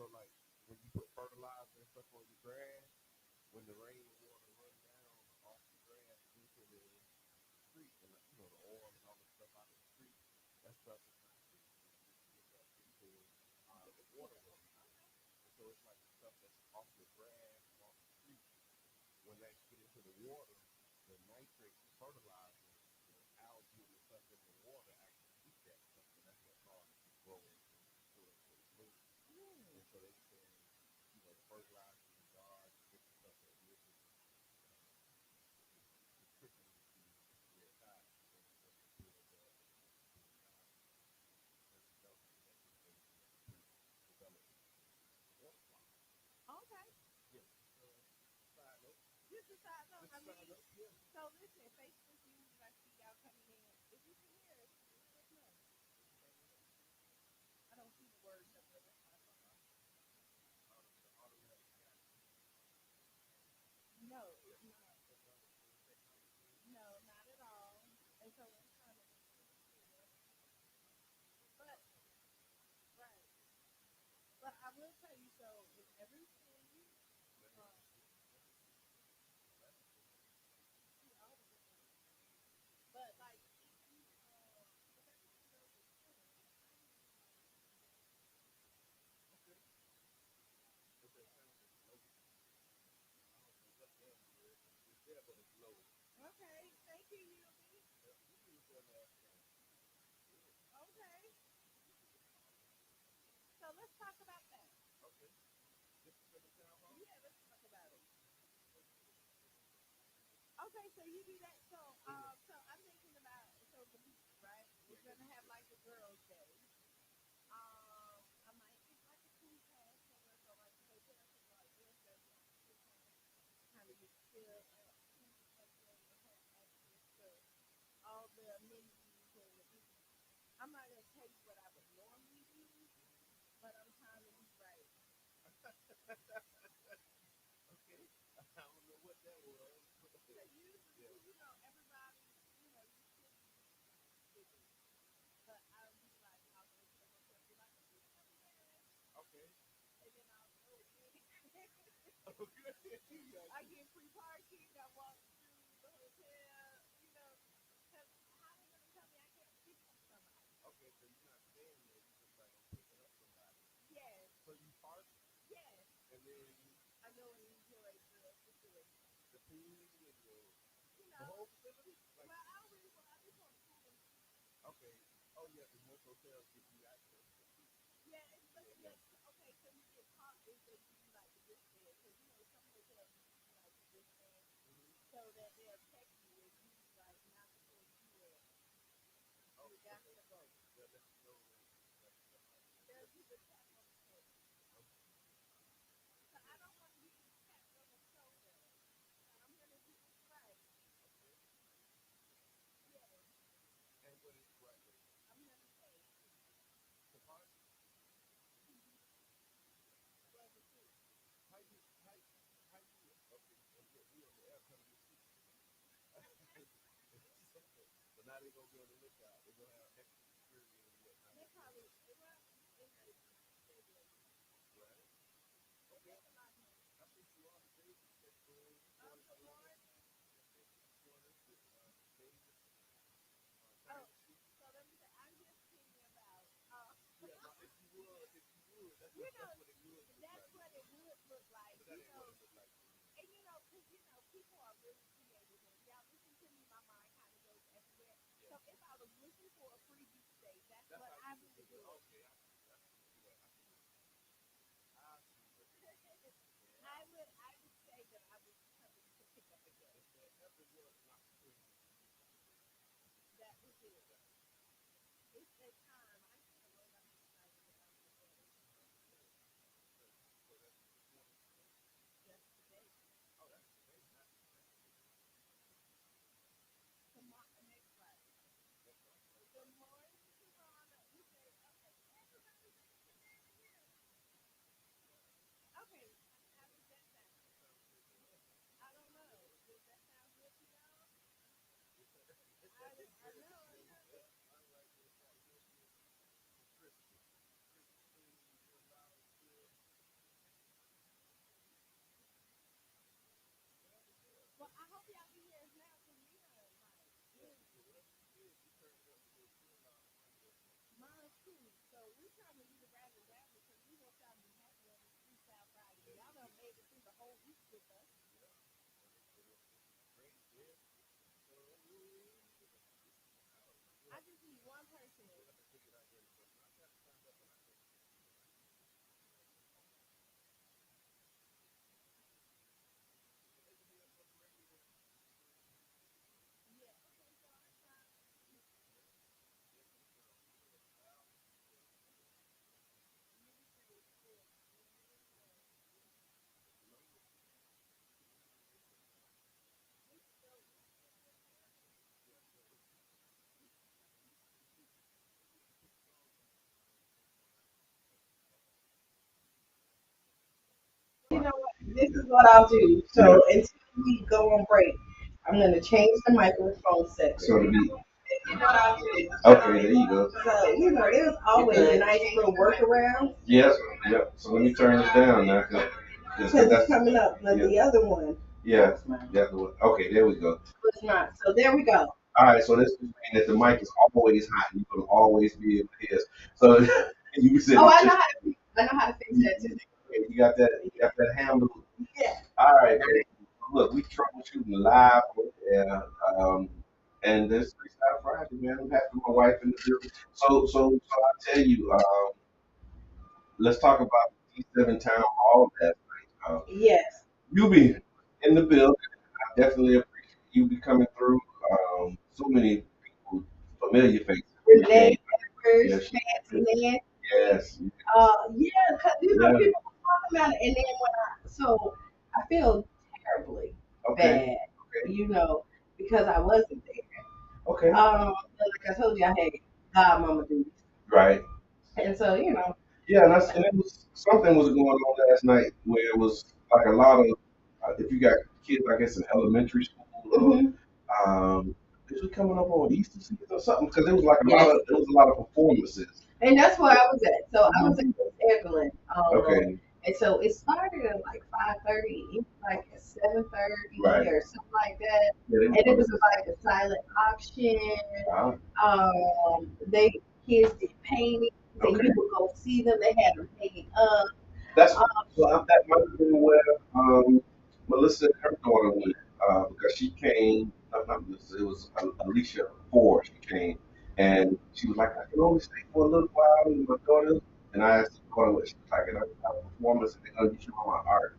So like when you put fertilizer and stuff on your grass, when the rain water run down off the grass into the street and the oil and all the stuff out of the street, that stuff is not treated. It just gets up into the waterway. And so it's like the stuff that's off your grass and off the street. When they get into the water, the nitrates, the fertilizer, the algae and the stuff in the water actually eat that stuff. So that's what causes it to grow and quote unquote bloom. And so they saying, the fertilizer in the yard, the different stuff that lives in contributing to their diet. And so they feel that certain development that they face to develop water flowers. Okay. Yeah. Side note. Just a side note. Just side note. Yeah. So listen, Facebook users, I see y'all coming in. If you can hear us, let us know. I don't see the words up there. That's my phone. The automatic caption. No, it's not. No, not at all. And so I'm trying to but right. But I will tell you, so if everything but like if you if everything goes to plan, Okay. But that sounds like low. I don't know what that is. It's there, but it's low. okay, thank you, Yubi. Yeah, we used that last time. Okay. So let's talk about that. Okay. This is in the town hall? Yeah, let's talk about it. Okay, so you do that. So I'm thinking about the beach, right? We're gonna have like the girls' day. I might get like a pool pass somewhere, so like the hotel can like this, there's like a pool pass, kind of just chill at pool that way and have access to all the amenities and the beach. I'm not gonna tell you what I would normally do, but I'm trying to be right. Okay. I don't know what that was. So usually, everybody, you should be busy. But I'll be like, I'll go to the hotel and be like, okay, have a pass. Okay. And then I'll go in. Okay. I get free parking. I walk through the hotel, because how they gonna tell me I can't pick up somebody? Okay, so you're not staying there. You just like I'm picking up somebody. Yes. So you park? Yes. And then I go and enjoy the facility. The pool and the The whole facility? Like, well, I just want to pool and beach. Okay. Oh yeah, because most hotels give you access to the beach. Yeah, okay. So you get caught if they give you like the wristband, because some hotels give you like the wristband, so that they'll text you if you like not supposed to be there. You got to go. They'll let you know that They'll do the tap on the shoulder. So I don't want to be tapped on the shoulder. I'm gonna do this right. Okay. Yes. And what is the right way? I'm gonna say To park? well the two. How you okay, we on the air telling you so now they're gonna be on the lookout. They're gonna have extra security and whatnot. They probably it may be stable. Right? Okay. I think you are the Davis good morning. Oh, so let me say, I'm just thinking about. Yeah, if you would, that's what it would. That's what it would look like. But that ain't what it look like. And because people are really creative, and y'all listen to me, my mind kind of goes everywhere. Yeah. So if I was looking for a free beach day, that's what I would do. Okay, I see. I see. I would say that I was coming to pick up a guest. That was not free. That was it. It's that time. I can't wait. I'm excited about the wedding. So that's Just today. Oh, that's today. Tomorrow, next Friday. That's right. Good morning, Qiana. You say, okay, I hope y'all can hear us now because we done mine's too. So we're trying to do the rabbit rabbit because we want y'all to be happy on this Freestyle Friday. Y'all done made it through the whole week with us. I just need one person. Yeah. Okay. So I try. You know what? This is what I'll do. So until we go on break, I'm gonna change the microphone setting. So to be This is what I'll do. okay, there you go. So there's always a nice little workaround Yep, yep. So let me turn this down now, because it's coming up. But the other one yeah, that's the one. Okay, there we go. was not. So there we go. All right, so this is mean that the mic is always hot. You're gonna always be able to hear us. So you said Oh, it's just I know how to fix that too. you got that handle. Yeah. All right, man. Look, we troubleshooting live on air, and this is Freestyle Friday, man. I'm happy my wife in the building. So I tell you, let's talk about the D7 Town Hall last night. Yes. You be in the building. I definitely appreciate you be coming through. So many people, familiar faces. Renee, Yeah, Evers, Fancy Nan. yes, Yeah, because yeah. people were talking about it, and then so I feel terribly Okay, bad, okay, because I wasn't there. okay. Like I told you, I had godmama duties, Right. and so Yeah, and it was something was going on last night where it was like a lot of if you got kids, I guess in elementary school or hmm this was coming up on Easter season or something because it was like yes, it was a lot of performances. and that's where I was at. So I was Mhm. at Miss Evelyn, Okay, and so it started at like 5:30, like at 7:30 right. or something like that, Yeah, they and were it coming. was like a silent auction. Ah, They kids did paintings, and okay. you would go see them. They had them hanging up. That's Um, that might have been where Melissa and her daughter went because she came. Not Melissa, it was Alicia before she came, and she was like, "I can only stay for a little while." And my daughter, and I asked the daughter what she was like, and I have a performance, and they're gonna be showing my art.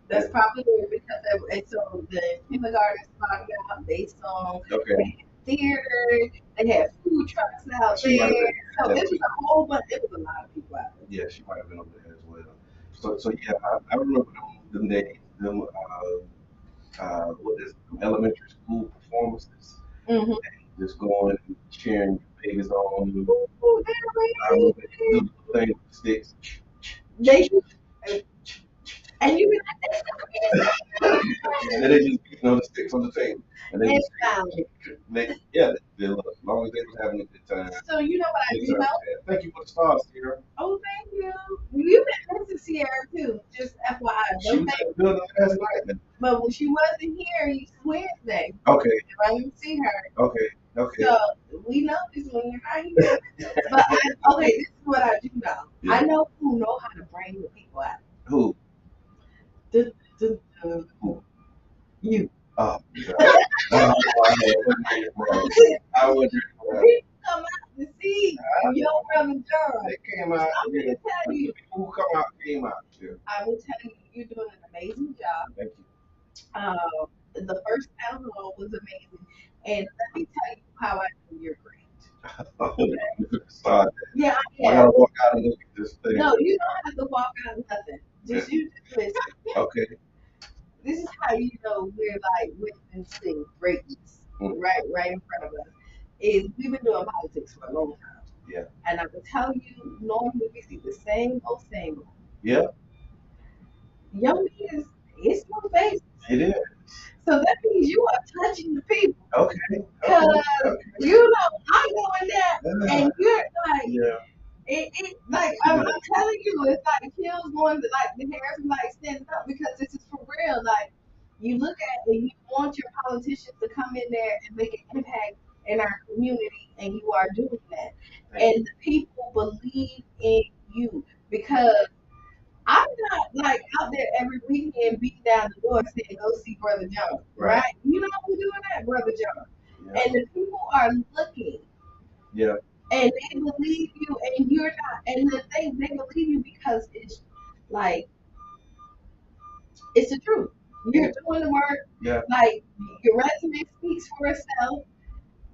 that's probably it because and so the kindergarten started out. They saw Okay, they had theater, they had food trucks out she might have there. been So that it was too. a whole bunch. It was a lot of people out Yeah, she might have been over there as well. So yeah, I remember them days, them what is elementary school performances. there. Just going and cheering babies on. Ooh, I remember they do the thing with the sticks. they and you be like, that's the greatest And they just beating on the sticks on the table. And they thing. just And they look, as long as they was having a good time. so you know what I Good do time know? to have. Thank you for the stars, Sierra. Oh, thank you. You've been missing Sierra too. Just FYI, She don't was think. in the building last night. But when she wasn't here, it's Wednesday. Okay, If I didn't see her, okay, okay. so we know this when you're not here. But okay, this is what I do know. Yeah. I know who know how to bring the people out. Who? Duh, duh, duh. Who? You. Oh, God. Oh, I wasn't ready. People come out to see your brother John. They came out. I'm gonna tell The you. people who come out came out. Yeah. I will tell you, you're doing an amazing job. Thank The first town hall was amazing, and let me tell you how I know you're great. you. Sorry. Yeah, I yeah. gotta walk out and look at this thing. No, you don't have to walk out nothing. You just listen. Okay. This is how you know we're like witnessing greatness Mm. right in front of us. Is we've been doing politics for a long time. Yeah. And I will tell you, normally we see the same old. Yeah. Young is it's no face. It is. So that means you are touching the people. Okay. Cause Okay. I'm going there and you're like Yeah. it like I'm telling you, it's like kills going to like the hairs like standing up because this is for real. Like you look that and you want your politicians to come in there and make an impact in our community, and you are doing that. And the people believe in you because I'm not like out there every weekend beating down the door saying go see Brother John, right? You know who's doing that, Brother John. Yeah. And the people are looking. Yeah. And they believe you, and you're not. And the thing, they believe you because it's like it's the truth. You're doing the work. Yeah. Like your resume speaks for itself.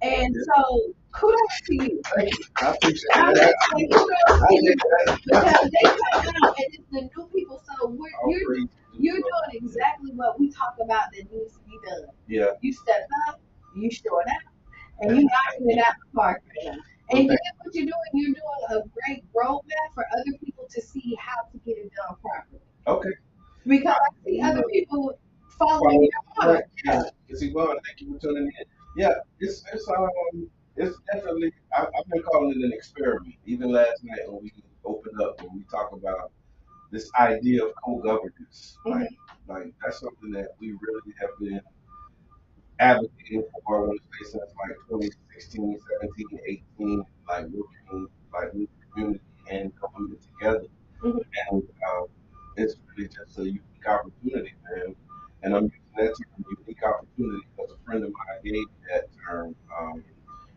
And so, kudos to you. Thank you. I appreciate that. Kudos to you because they come out and it's the new people. So you're doing exactly what we talk about that needs to be done. Yeah. You step up, you showing out, and you're knocking it out the park right now. And then what you're doing a great roadmap for other people to see how to get it done properly. Okay. Because I see other people following your heart. Yeah. See, well, thank you for tuning in. Yeah, it's definitely. I've been calling it an experiment. Even last night when we opened up, when we talk about this idea of co-governance, like that's something that we really have been advocating for. I want to say since like 2016, 17, 18, like working like with the community and government together. And it's really just a unique opportunity, man. And I'm using that term, unique opportunity, because a friend of mine gave me that term.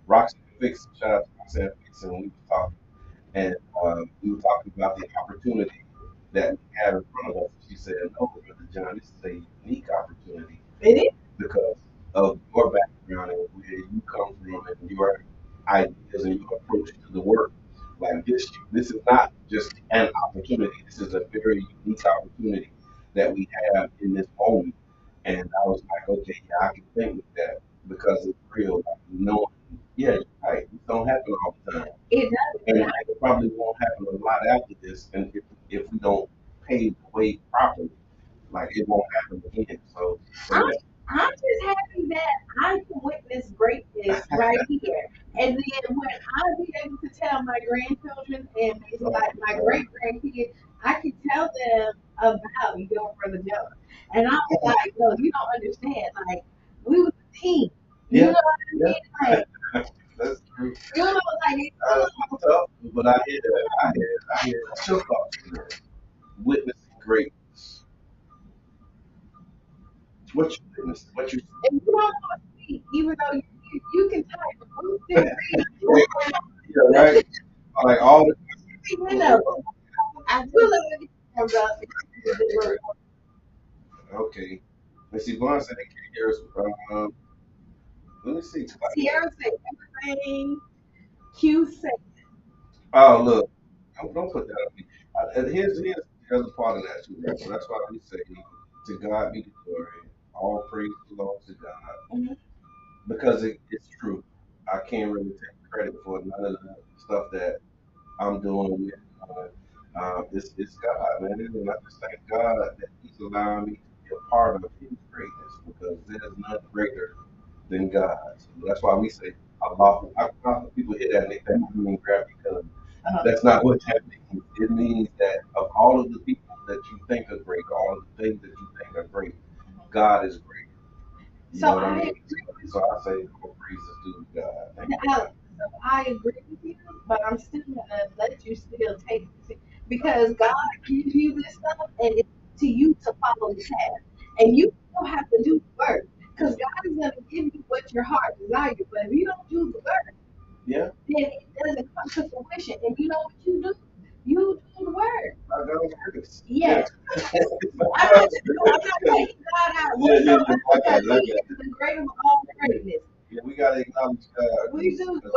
Roxanne Fix, shout out to Roxanne Fix, and we were talking, and we were talking about the opportunity that we have in front of us. She said, "No, Brother John, this is a unique opportunity." It is because of your background and where you come from and your ideas and your approach to the work. Like this is not just an opportunity. This is a very unique opportunity that we have in this moment. And I was like, okay, yeah, I can think with that because it's real. Like, knowing, yeah, you're right. It don't happen all the time. It does. And it probably won't happen a lot after this. And if we don't pave the way properly, like it won't happen again. So I'm just happy that I can witness greatness right here. And then when I be able to tell my grandchildren and maybe like my great grandkids, I can tell them about your brother Joe. And I'm like, no, you don't understand. Like, we was a team. You know what I mean? Like, that's true. You know, like, it's tough, but I hear that. I hear that. Your thoughts, witnessing greatness. What you witness? What you? And you don't want to speak, even though you can type. Who's still reading? Yeah, right. Like all the. You know, I feel like okay. Let's see. Vaughn said they can't hear us. Let me see. Sierra said everything. Q said. Oh, look. Don't put that on me. Here's the other part of that, too, right? So that's why we say, to God be the glory. All praise belongs to God. Because it's true. I can't really take credit for none of the stuff that I'm doing with it's God, man. And I just thank God that He's allowing me to be a part of His greatness because there's none greater than God. So that's why we say Allah. People hear that and they think we mean grab because that's not what that means. It means that of all of the people that you think are great, all of the things that you think are great, God is great. You know what I mean? So I say all praises to God. Thank you. So I agree with you, but I'm still gonna let you still take it because God gives you this stuff, and it's to you to follow the path, and you still have to do the work because God is gonna give you what your heart desires. But if you don't do the work, yeah, then it doesn't come to fruition. And you know what you do? You do the work. I got on purpose. Yes. I'm not taking God out. Because He is the great of all greatness. Yeah, we gotta acknowledge God. We do, but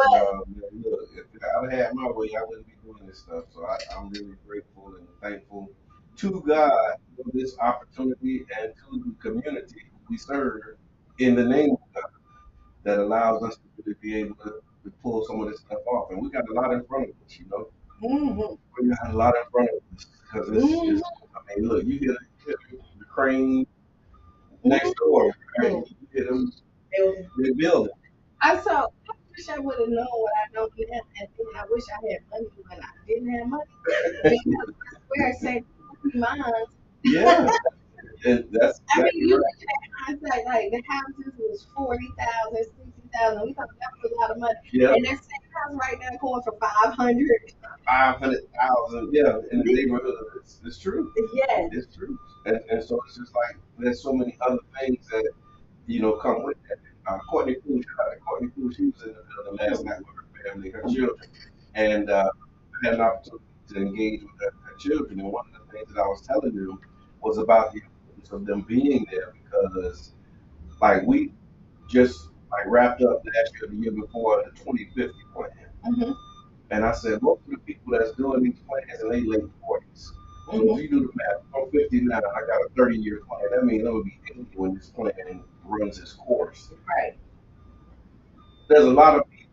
look, if I had my way, I wouldn't be doing this stuff. So I'm really grateful and thankful to God for this opportunity and to the community we serve in the name of God that allows us to really be able to pull some of this stuff off. And we got a lot in front of us, you know. We got a lot in front of us because it's I mean, look, you hear the crane next door, right? You hear them rebuilding. I wish I would have known what I know now, and then I wish I had money when I didn't have money. Because I swear, St. Pete mines. Yeah. And that's I mean, exactly you right. look at hindsight, like the houses was 40,000, 60,000. We thought that was a lot of money, Yeah, and that same house right now going for 500. 500,000. Yeah, in the neighborhood. It's true. Yes. It's true. And so it's just like there's so many other things that come with that. Courtney Cruz, shout out to Courtney Cruz, she was in the building last night with her family, her children, and I had an opportunity to engage with her children. And one of the things that I was telling them was about the importance of them being there because, like, we just like wrapped up last year, the year before, the 2050 plan. Hmm. And I said, most of the people that's doing these plans in their late 40s. So if Hmm. you do the math, I'm 59, I got a 30-year plan. That means I'm going to be 80 when this plan runs its course. Right. There's a lot of people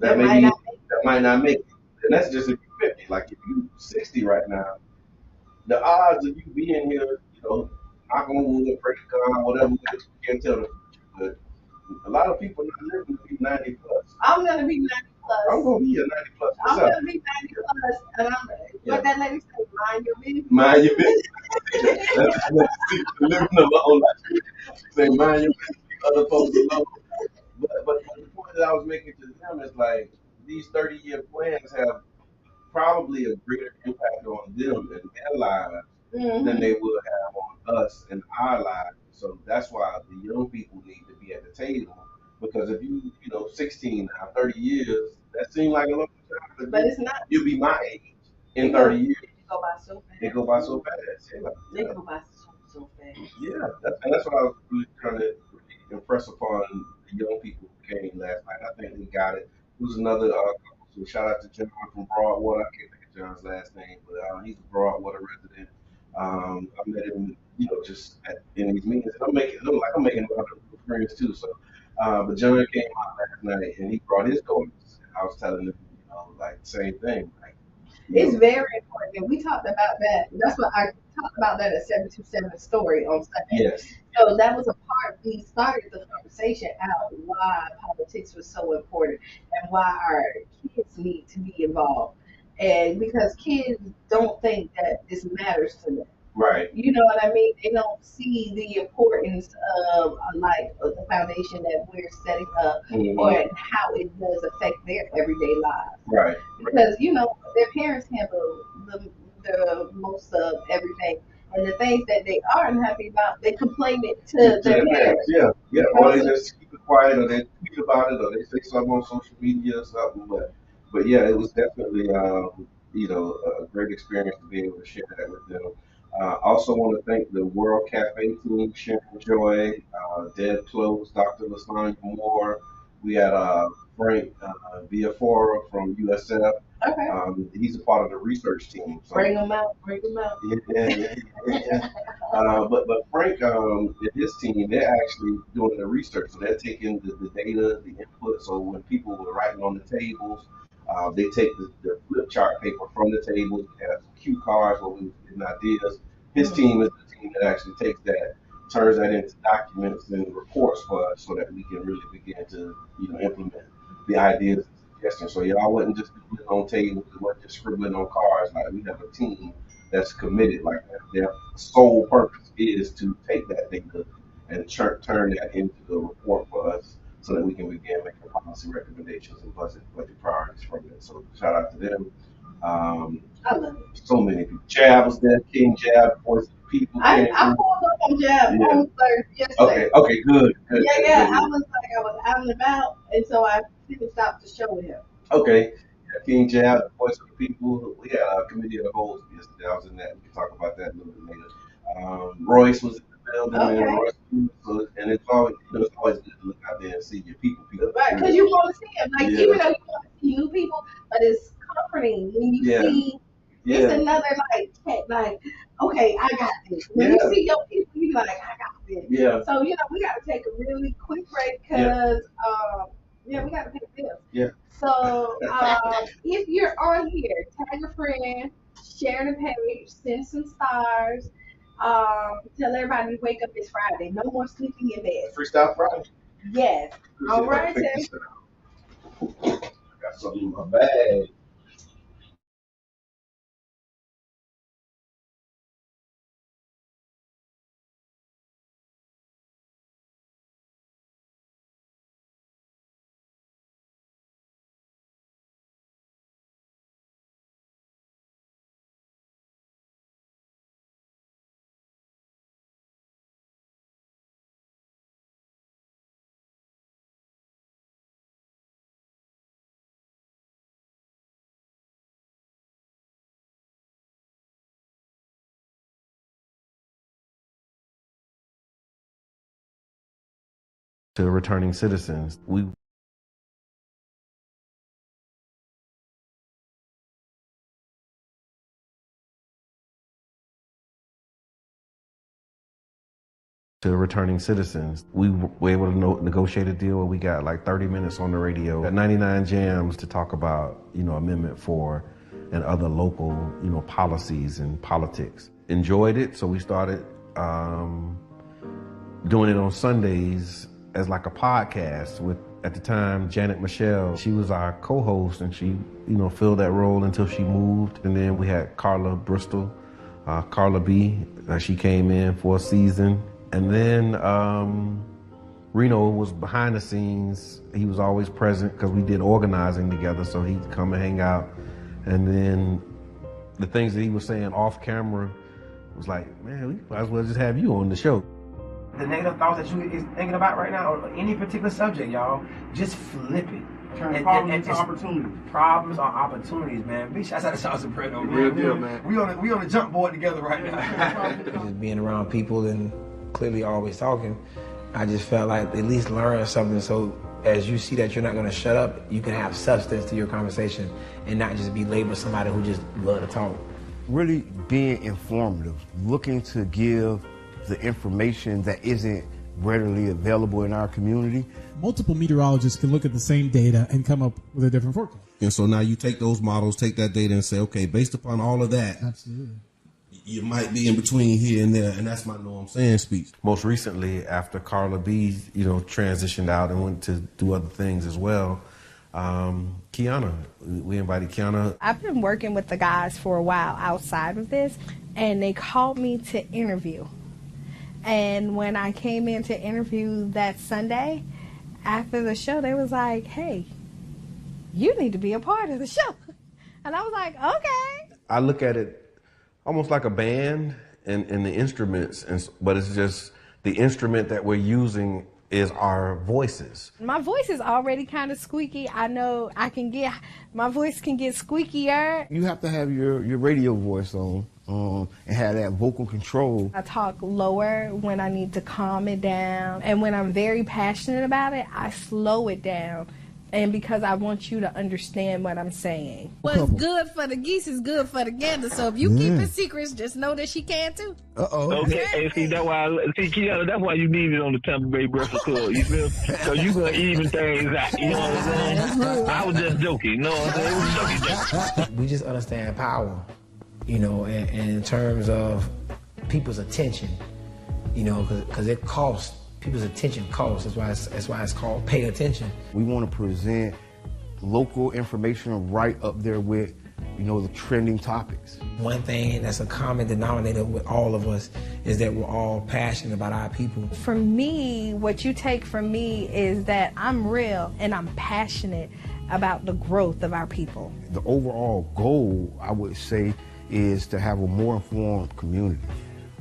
that That might maybe not. that might not make it. And that's just if you're 50. Like if you're 60 right now, the odds of you being here, knock on wood, pray to God, whatever, we can't tell the future. But a lot of people not living to be 90 plus. I'm gonna be 90 I'm plus. going to be a 90 plus I'm myself. gonna be 90 plus, and I'm Yeah. what that lady said. Mind your business. Mind your business. That's living alone. Say mind your business, leave other folks alone. But the point that I was making to them is like these 30-year plans have probably a greater impact on them and their lives than Hmm. they would have on us and our lives. So that's why the young people need to be at the table. Because if you 16 now, 30 years, that seems like a long time. But But it's not. you'll be my age in It go, 30 years. it go by so It fast. go by so fast. Yeah. They go by so fast. Yeah, that's what I was really trying to really impress upon the young people who came last night. I think they got it. There was another couple, so shout out to John from Broadwater. I can't think of John's last name, but he's a Broadwater resident. I met him, just in these meetings, and I'm making other friends too. So, but John came out last night and he brought his daughters. And I was telling them, like the same thing, like, It's very important. And we talked about that. That's what I talked about that at 727 story on Sunday. yes, So that was a part, we started the conversation out why politics was so important and why our kids need to be involved. And because kids don't think that this matters to them. right. You know what I mean? They don't see the importance of of the foundation that we're setting up or Hmm. how it does affect their everyday lives. Right. Because their parents handle the most of everything, and the things that they are unhappy about, they complain it to To their their parents, parents. yeah, yeah. You Or know, they so just keep it quiet, or they tweet about it, or they say something on social media or something. But yeah, it was definitely a great experience to be able to share that with them. Also, want to thank the World Cafe team, Sharon Joy, Deb Close, Dr. Lasagna Moore. We had Frank Viafora from USF. okay, He's a part of the research team. So bring them out, bring them out. yeah. But Frank and his team, they're actually doing the research. So they're taking the data, the input. So when people were writing on the tables, they take the flip chart paper from the tables. We have cue cards where we getting ideas. His Mm. team is the team that actually takes that, turns that into documents and reports for us, so that we can really begin to implement the ideas and suggestions. So y'all wasn't just doing on tables, it wasn't just scribbling on cards. Like we have a team that's committed. Like their sole purpose is to take that data and turn that into the report for us, so that we can begin making policy recommendations and budget priorities from it. So shout out to them. Um, I love it. so many people. Jab was there. King Jab, voice of the people came I through. pulled up on Jab Yeah. on Thursday yesterday. Okay. Okay. Good. Good. Yeah, Good. yeah. Good. I Good. was like, I was out and about, and so I finished out the show with him. Okay. Yeah, King Jab, the voice of the people. We had a committee of the whole yesterday. I was in that. We can talk about that a little bit later. Royce was in the building, and Okay. Royce, so, and it's always good to look out there and see your people. People. Right, because you want to see him. Like, Yeah. even though you want to see new people, but it's comforting when you Yeah. see it's Yeah. another like, okay, I got this. When you Yeah. see your people, you be like, I got this. Yeah. So, we got to take a really quick break Yeah. because, we got to pay bills. Yeah. So, if you're on here, tag a friend, share the page, send some stars, tell everybody to wake up this Friday. No more sleeping in bed. Freestyle Friday. Yes. All right, Check Tim. this out. I got something in my bag. To returning citizens, we were able to negotiate a deal where we got like 30 minutes on the radio at 99 Jams to talk about, Amendment 4 and other local, policies and politics. Enjoyed it, so we started doing it on Sundays as like a podcast with, at the time, Janet Michelle. She was our co-host, and she, filled that role until she moved. And then we had Carla Bristol, Carla B. She came in for a season. And then Reno was behind the scenes. He was always present because we did organizing together, so he'd come and hang out. And then the things that he was saying off camera was like, man, we might as well just have you on the show. The negative thoughts that you is thinking about right now, or any particular subject, y'all, just flip it. Turn problems into opportunities. Problems are opportunities, man. Big shouts out to Charles Soprano, man. Real deal, man. We on the jump board together right now. Just being around people and clearly always talking, I just felt like at least learn something, so as you see that you're not going to shut up, you can have substance to your conversation and not just be labeled somebody who just love to talk. Really being informative, looking to give the information that isn't readily available in our community. Multiple meteorologists can look at the same data and come up with a different forecast. And so now you take those models, take that data and say, okay, based upon all of that, absolutely, you might be in between here and there, and that's my know what I'm saying speech. Most recently, after Carla B, transitioned out and went to do other things as well, Qiana, we invited Qiana. I've been working with the guys for a while outside of this, and they called me to interview. And when I came in to interview that Sunday, after the show, they was like, hey, you need to be a part of the show. And I was like, okay. I look at it almost like a band and the instruments, but it's just the instrument that we're using is our voices. My voice is already kind of squeaky. I know my voice can get squeakier. You have to have your radio voice on and have that vocal control. I talk lower when I need to calm it down. And when I'm very passionate about it, I slow it down. And because I want you to understand what I'm saying. What's good for the geese is good for the gander. So if you keep it secrets, just know that she can too. Okay, hey, see, that's why Qiana, that's why you need it on the Tampa Bay Breakfast Club. You feel? So you gonna even things out. You know what I'm saying? I was just joking. You know what I'm saying? It was joking. We just understand power, and in terms of people's attention, because it costs. People's attention costs. That's why it's called pay attention. We want to present local information right up there with, the trending topics. One thing that's a common denominator with all of us is that we're all passionate about our people. For me, what you take from me is that I'm real and I'm passionate about the growth of our people. The overall goal, I would say, is to have a more informed community.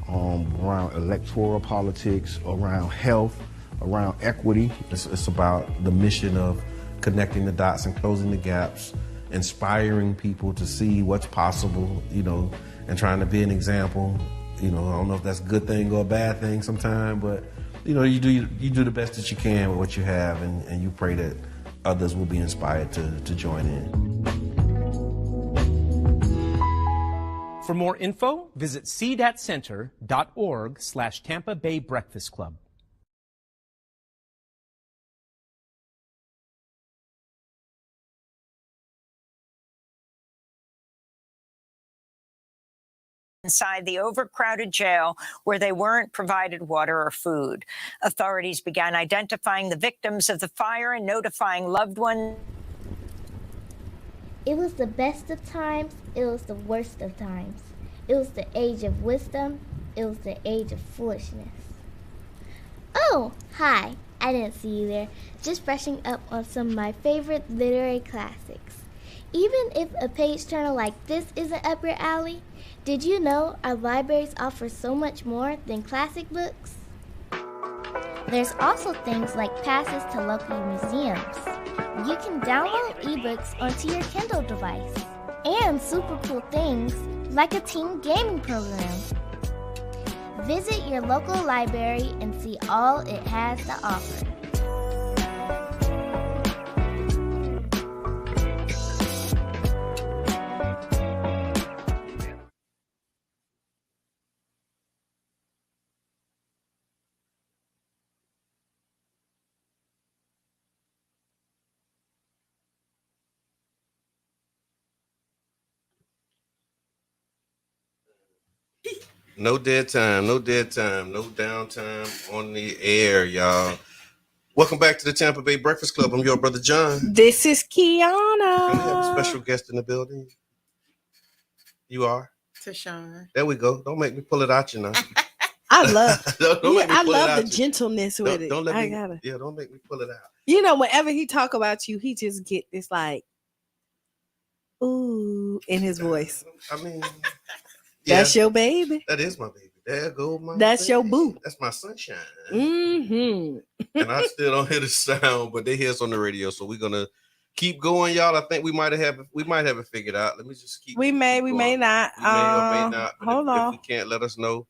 Around electoral politics, around health, around equity. It's about the mission of connecting the dots and closing the gaps, inspiring people to see what's possible, and trying to be an example. I don't know if that's a good thing or a bad thing sometimes, but you do the best that you can with what you have, and you pray that others will be inspired to join in. For more info, visit cdatcenter.org/Tampa Bay Breakfast Club. Inside the overcrowded jail where they weren't provided water or food. Authorities began identifying the victims of the fire and notifying loved ones. It was the best of times, it was the worst of times. It was the age of wisdom, it was the age of foolishness. Oh, hi, I didn't see you there. Just brushing up on some of my favorite literary classics. Even if a page turner like this isn't up your alley, did you know our libraries offer so much more than classic books? There's also things like passes to local museums. You can download ebooks onto your Kindle device. And super cool things like a teen gaming program. Visit your local library and see all it has to offer. No dead time, no dead time, no downtime on the air, y'all. Welcome back to the Tampa Bay Breakfast Club. I'm your brother John. This is And we have a Qiana. special guest in the building. You are? Tashawn. There we go. Don't make me pull it out, you know. I love don't make me I pull it love out the you. gentleness with it. Don't let I me, gotta. yeah, don't make me pull it out. You know, whenever he talk about you, he just get this like, ooh, in his voice. I mean, That's your baby. That is my baby. There go my That's baby. your boo. That's my sunshine. Mm-hmm. And I still don't hear the sound, but they hear us on the radio, so we're gonna keep going, y'all. I think we might have it figured out. Let me just keep. We may not. We may or may not. Hold on. If we can't, let us know.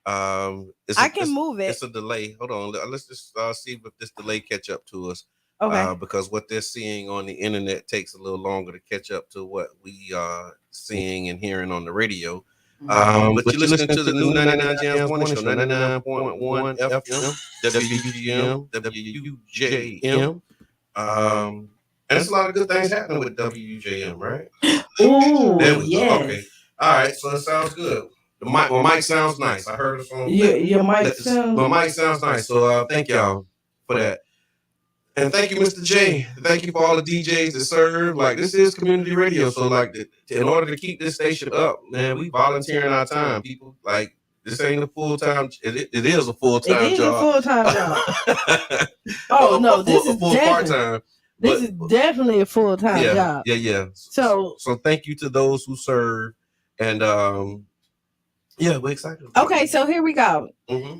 I can move it. It's a delay. Hold on. Let's just see if this delay catch up to us. Okay. Because what they're seeing on the internet takes a little longer to catch up to what we are seeing and hearing on the radio. But you're listening to the new 99 Jams Morning Show, 99.1 FM, WGM, WJM. And there's a lot of good things happening with WJM, right? Ooh, there we yes. go. Okay. All right, so it sounds good. My mic sounds nice. I heard it on your mic sounds. My mic sounds nice. So thank y'all for that. And thank you, Mr. J. Thank you for all the DJs that serve. Like, this is community radio. So, like, in order to keep this station up, man, we volunteering our time. People, like, this ain't a full-time. It is a full-time job. It is a full-time job. Oh, no, this is full part-time. This is definitely a full-time job. Yeah. So thank you to those who serve. And, yeah, we're excited. Okay, so here we go. Mm-hmm.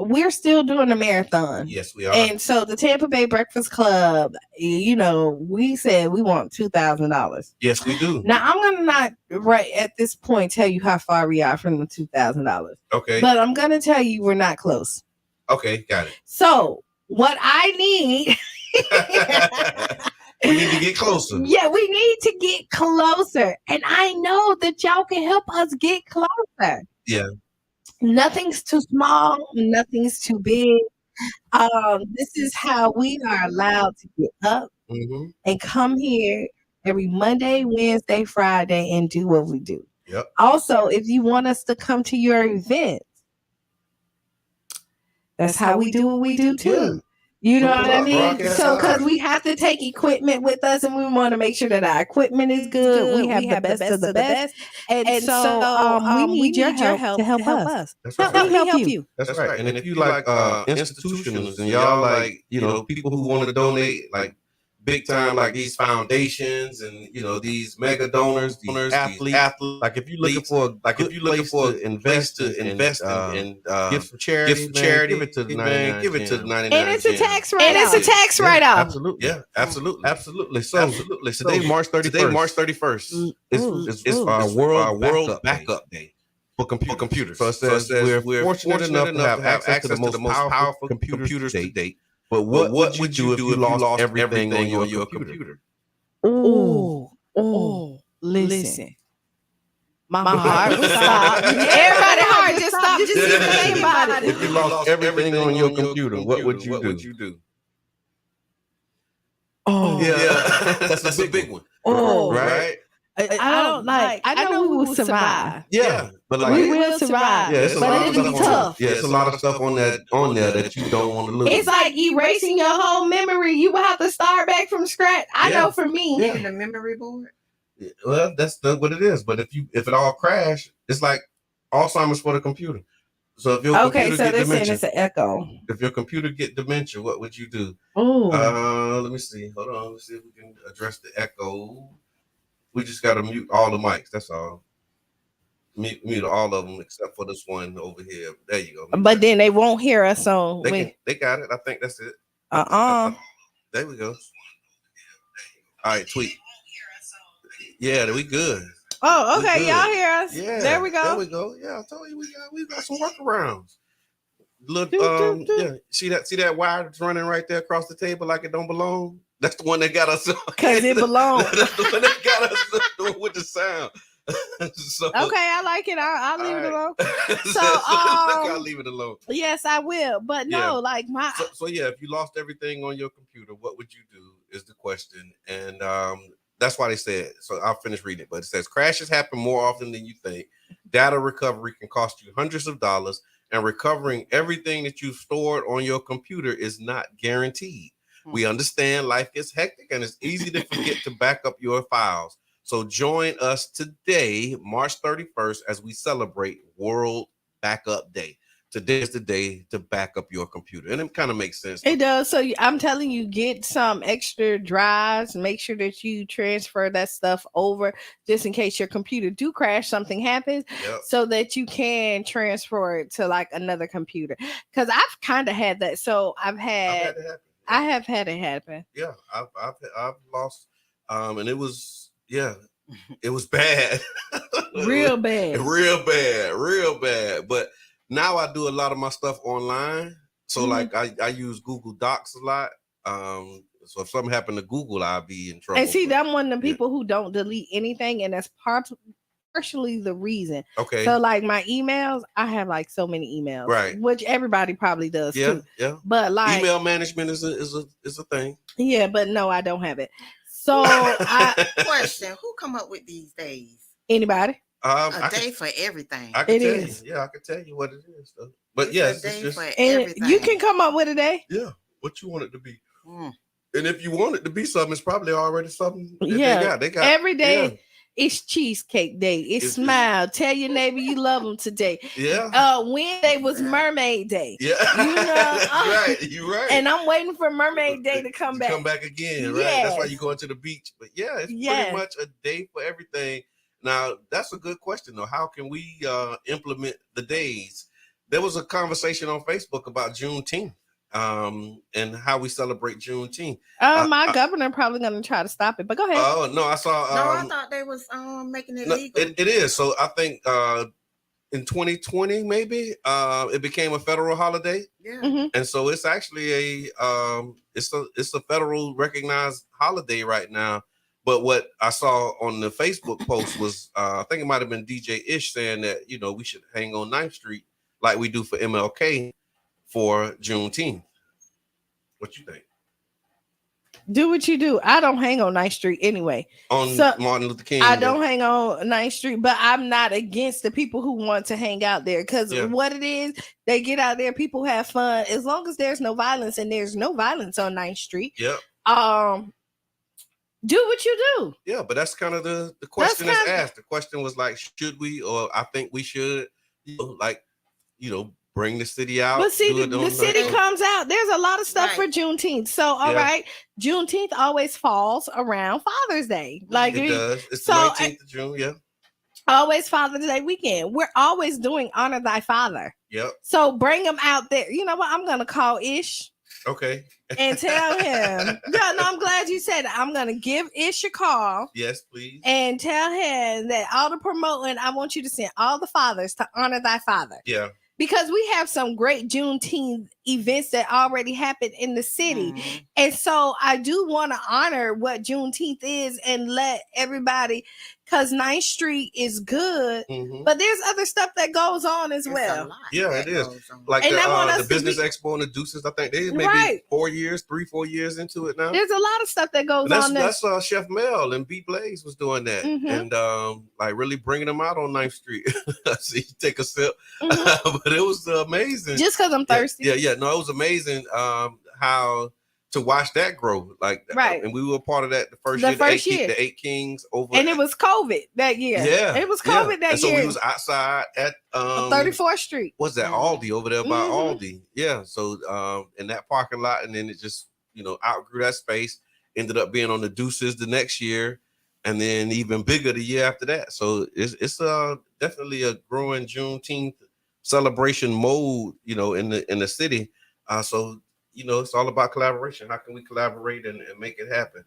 We're still doing the marathon. Yes, we are. And so the Tampa Bay Breakfast Club, you know, we said we want $2,000. Yes, we do. Now I'm gonna not right at this point tell you how far we are from the $2,000. Okay. But I'm gonna tell you we're not close. Okay, got it. So what I need we need to get closer. Yeah, we need to get closer. And I know that y'all can help us get closer. Yeah. Nothing's too small, nothing's too big. This is how we are allowed to get up and come here every Monday, Wednesday, Friday, and do what we do. Yep. Also, if you want us to come to your events, that's how we do what we do too. Yeah. You know what I mean? So, because we have to take equipment with us, and we want to make sure that our equipment is good. We have the best of the best, and so we need your help to help us. That's right. Let me help you. That's right. And if you like institutions and y'all like, you know, people who want to donate like big time, like these foundations and, you know, these mega donors, these athletes. Like if you're looking for invest in give some charity, give it to the 99. Give it to the 99. And it's a tax write-off. Absolutely. Yeah, absolutely. So today, March 31st. It's our World Backup Day. For computers. So it says we're fortunate enough to have access to the most powerful computers to date. But what would you do if you lost everything on your computer? Oh, listen. My heart would stop. Everybody's heart just stop. Just think about it. If you lost everything on your computer, what would you do? Oh, yeah. That's a big one. Oh, right? I don't like. I know we will survive. Yeah, but like we will survive. Yeah, but it'll be tough. Yeah, it's a lot of stuff on there that you don't want to lose. It's like erasing your whole memory. You will have to start back from scratch. I know for me. Even the memory board. Yeah, well, that's what it is. But if it all crashed, it's like Alzheimer's for the computer. So if your computer get dementia, it's an echo. If your computer get dementia, what would you do? Oh, let me see. Hold on. Let's see if we can address the echo. We just got to mute all the mics. That's all. Mute all of them except for this one over here. There you go. But then they won't hear us on. They got it. I think that's it. There we go. All right, tweet. Yeah, we good. Oh, okay. Y'all hear us? Yeah. There we go. There we go. Yeah, I told you we got some workarounds. Look, yeah. See that wire that's running right there across the table like it don't belong? That's the one that got us. Because it belongs. That's the one that got us with the sound. So, okay, I like it. I'll leave it alone. So I'll leave it alone. Yes, I will. But no, like my. So yeah, if you lost everything on your computer, what would you do? Is the question, and that's why they said. So I'll finish reading it. But it says crashes happen more often than you think. Data recovery can cost you hundreds of dollars, and recovering everything that you've stored on your computer is not guaranteed. We understand life gets hectic and it's easy to forget to back up your files. So join us today, March 31st, as we celebrate World Backup Day. Today is the day to back up your computer. And it kind of makes sense. It does. So I'm telling you, get some extra drives. Make sure that you transfer that stuff over just in case your computer do crash, something happens, so that you can transfer it to like another computer. Because I've kind of had that. So I have had it happen. Yeah, I've lost, and it was bad, real bad. But now I do a lot of my stuff online, so like I use Google Docs a lot. So if something happened to Google, I'll be in trouble. And see, I'm one of the people who don't delete anything, and that's partially the reason. Okay. So like my emails, I have like so many emails, right? Which everybody probably does too. Yeah. But like email management is a thing. Yeah, but no, I don't have it. So Question: who come up with these days? Anybody? A day for everything. I can tell you. Yeah, I can tell you what it is. Though. But yes, it's just for everything. You can come up with a day. Yeah, what you want it to be. And if you want it to be something, it's probably already something. Yeah, they got every day. Yeah. It's cheesecake day. It's smile. Tell your neighbor you love them today. Yeah. Wednesday was mermaid day. Yeah. You know, right. You're right. And I'm waiting for mermaid day to come back. Come back again, right? Yes. That's why you're going to the beach. But yeah, it's pretty much a day for everything. Now, that's a good question, though. How can we implement the days? There was a conversation on Facebook about Juneteenth. And how we celebrate Juneteenth. My governor probably gonna try to stop it, but go ahead. Oh no, I saw. I thought they was making it legal. It is. So I think in 2020 maybe it became a federal holiday. Yeah. And so it's actually it's a federal recognized holiday right now. But what I saw on the Facebook post was I think it might have been DJ Ish saying that we should hang on 9th Street like we do for MLK for Juneteenth. What you think? Do what you do. I don't hang on 9th Street anyway. On Martin Luther King. I don't hang on 9th Street, but I'm not against the people who want to hang out there because what it is, they get out there, people have fun. As long as there's no violence, and there's no violence on 9th Street. Yep. Do what you do. Yeah, but that's kind of the question that's asked. The question was like, should we, or I think we should, bring the city out. But see, the city comes out. There's a lot of stuff for Juneteenth. So, all right, Juneteenth always falls around Father's Day. Like it does. It's the 19th of June, yeah. Always Father's Day weekend. We're always doing Honor Thy Father. Yep. So bring them out there. You know what? I'm going to call Ish. Okay. And tell him. Yeah, no, I'm glad you said it. I'm going to give Ish a call. Yes, please. And tell him that all the promoting, I want you to send all the fathers to Honor Thy Father. Yeah. Because we have some great Juneteenth events that already happened in the city. And so I do want to honor what Juneteenth is and let everybody, because 9th Street is good, but there's other stuff that goes on as well. Yeah, it is. Like the Business Expo and the Deuces, I think they maybe 4 years into it now. There's a lot of stuff that goes on there. That's Chef Mel and B Blaze was doing that. And like really bringing them out on 9th Street. See, take a sip. But it was amazing. Just because I'm thirsty. Yeah. No, it was amazing how to watch that grow. Like, and we were part of that the first year. The 8 Kings over. And it was COVID that year. Yeah. It was COVID that year. So we was outside at 34th Street. What's that? Aldi over there by Aldi. Yeah. So in that parking lot, and then it just, outgrew that space, ended up being on the Deuces the next year, and then even bigger the year after that. So it's definitely a growing Juneteenth celebration mode, in the city. So it's all about collaboration. How can we collaborate and make it happen?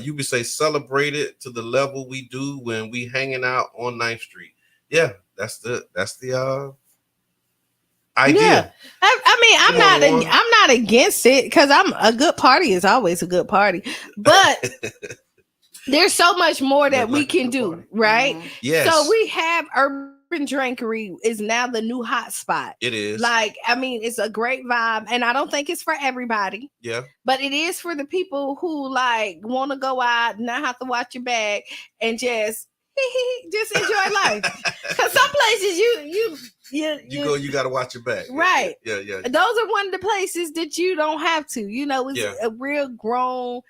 You would say celebrate it to the level we do when we hanging out on 9th Street. Yeah, that's the idea. Yeah. I mean, I'm not against it, because a good party is always a good party. But there's so much more that we can do, right? Yes. So we have Urban Drinkery is now the new hot spot. It is. Like, I mean, it's a great vibe, and I don't think it's for everybody. Yeah. But it is for the people who like want to go out, not have to watch your bag, and just just enjoy life. Because some places you got to watch your back. Right. Yeah. Those are one of the places that you don't have to. It's a real grown,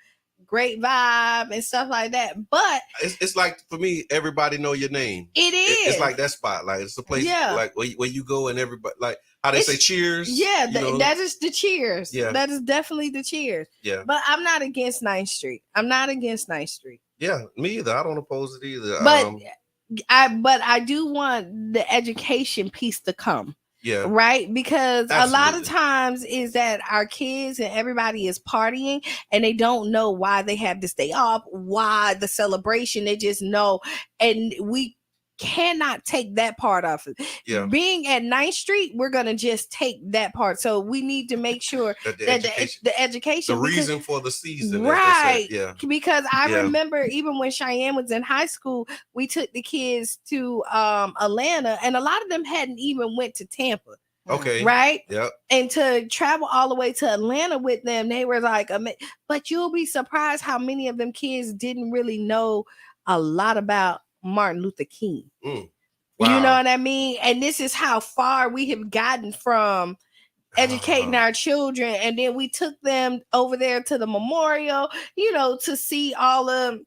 great vibe and stuff like that. But it's like, for me, everybody know your name. It is. It's like that spot. Like, it's a place like where you go and everybody, like how they say cheers. Yeah, that is the cheers. Yeah. That is definitely the cheers. Yeah. But I'm not against 9th Street. Yeah, me either. I don't oppose it either. But I do want the education piece to come. Yeah. Right? Because Absolutely. a lot of times is that our kids and everybody is partying and they don't know why they have this day off, why the celebration. They just know. And we cannot take that part off of it. Yeah. Being at 9th Street, we're going to just take that part. So we need to make sure that the education. The reason for the season. Right. Yeah. Because I remember even when Cheyenne was in high school, we took the kids to Atlanta, and a lot of them hadn't even went to Tampa. Okay. Right? Yep. And to travel all the way to Atlanta with them, they were like, but you'll be surprised how many of them kids didn't really know a lot about Martin Luther King. Wow. You know what I mean? And this is how far we have gotten from educating our children. And then we took them over there to the memorial, to see all of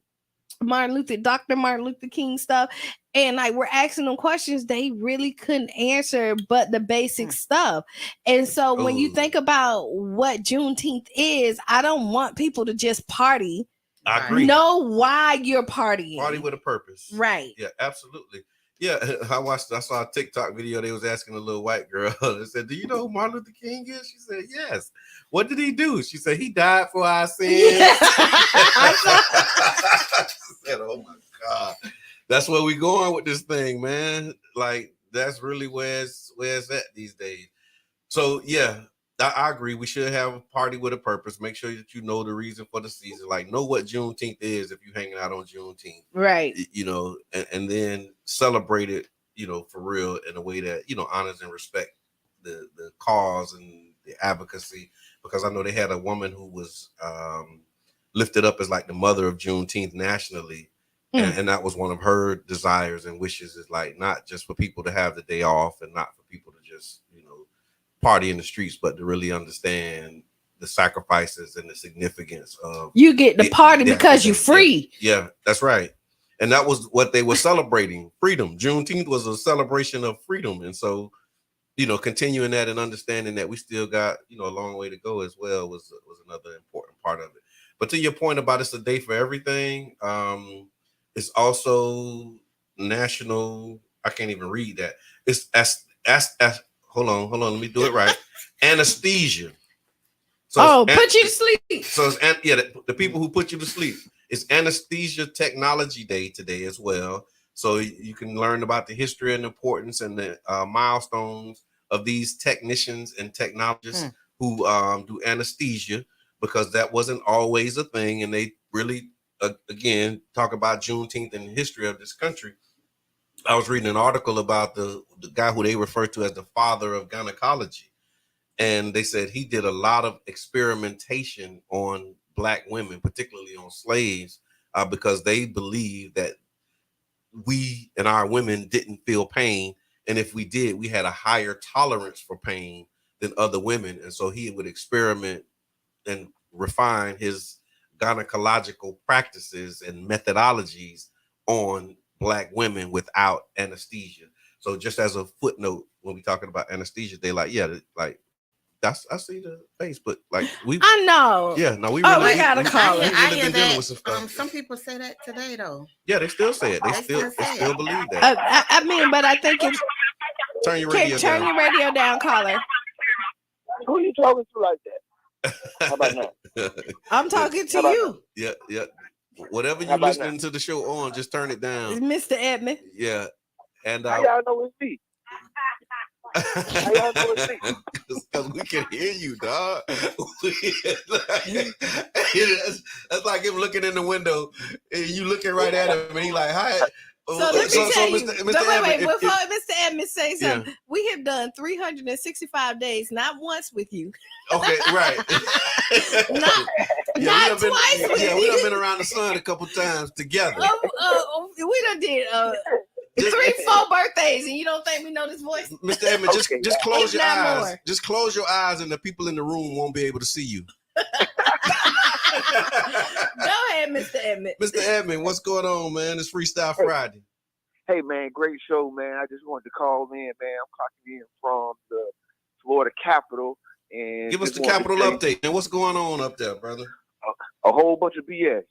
Dr. Martin Luther King stuff. And like, we're asking them questions they really couldn't answer, but the basic stuff. And so when you think about what Juneteenth is, I don't want people to just party. I agree. Know why you're partying. Party with a purpose. Right. Yeah, absolutely. Yeah, I saw a TikTok video. They was asking a little white girl. They said, "Do you know who Martin Luther King is?" She said, "Yes." "What did he do?" She said, "He died for our sins." I said, "Oh my God, that's where we going with this thing, man." Like, that's really where it's at these days. So yeah. I agree. We should have a party with a purpose. Make sure that you know the reason for the season. Like, know what Juneteenth is if you're hanging out on Juneteenth. Right. And then celebrate it, for real, in a way that, honors and respect the cause and the advocacy. Because I know they had a woman who was lifted up as like the mother of Juneteenth nationally. And that was one of her desires and wishes, is like, not just for people to have the day off and not for people to just, party in the streets, but to really understand the sacrifices and the significance of you get the party because you're free. Yeah, that's right. And that was what they were celebrating, freedom. Juneteenth was a celebration of freedom. And so, continuing that and understanding that we still got, a long way to go as well was another important part of it. But to your point about it's a day for everything, it's also national. I can't even read that. It's Hold on. Let me do it right. Anesthesia. So put you to sleep. So it's the people who put you to sleep. It's Anesthesia Technology Day today as well. So you can learn about the history and importance and the milestones of these technicians and technologists who do anesthesia, because that wasn't always a thing. And they really, again, talk about Juneteenth and the history of this country. I was reading an article about the guy who they refer to as the father of gynecology. And they said he did a lot of experimentation on Black women, particularly on slaves, because they believed that we and our women didn't feel pain. And if we did, we had a higher tolerance for pain than other women. And so he would experiment and refine his gynecological practices and methodologies on Black women without anesthesia. So just as a footnote, when we talking about anesthesia, they like, I see the face, but like I know. Yeah, no, we really gotta call it. I hear that. Some people say that today though. Yeah, they still say it. They still believe that. I mean, but I think it's turn your radio down, caller. Who are you talking to like that? How about now? I'm talking to you. Yeah. Whatever you're listening to the show on, just turn it down. It's Mr. Edmund. Yeah. And how y'all know it's me? How y'all know it's me? Because we can hear you, dog. That's like him looking in the window and you looking right at him and he like, hi. So let me tell you, wait, before Mr. Edmund say something, Yeah. we have done 365 days, not once with you. Okay, right. Not twice with Yeah, we you. done been around the sun a couple times together. We done did 3-4 birthdays, and you don't think we know this voice? Mr. Edmond, just close If your not eyes. more. Just close your eyes, and the people in the room won't be able to see you. Go ahead, Mr. Edmond. Mr. Edmond, what's going on, man? It's Freestyle Friday. Hey, man, great show, man. I just wanted to call in, man. I'm clocking in from the Florida Capitol. And give us the Capitol update, man. What's going on up there, brother? A whole bunch of BS.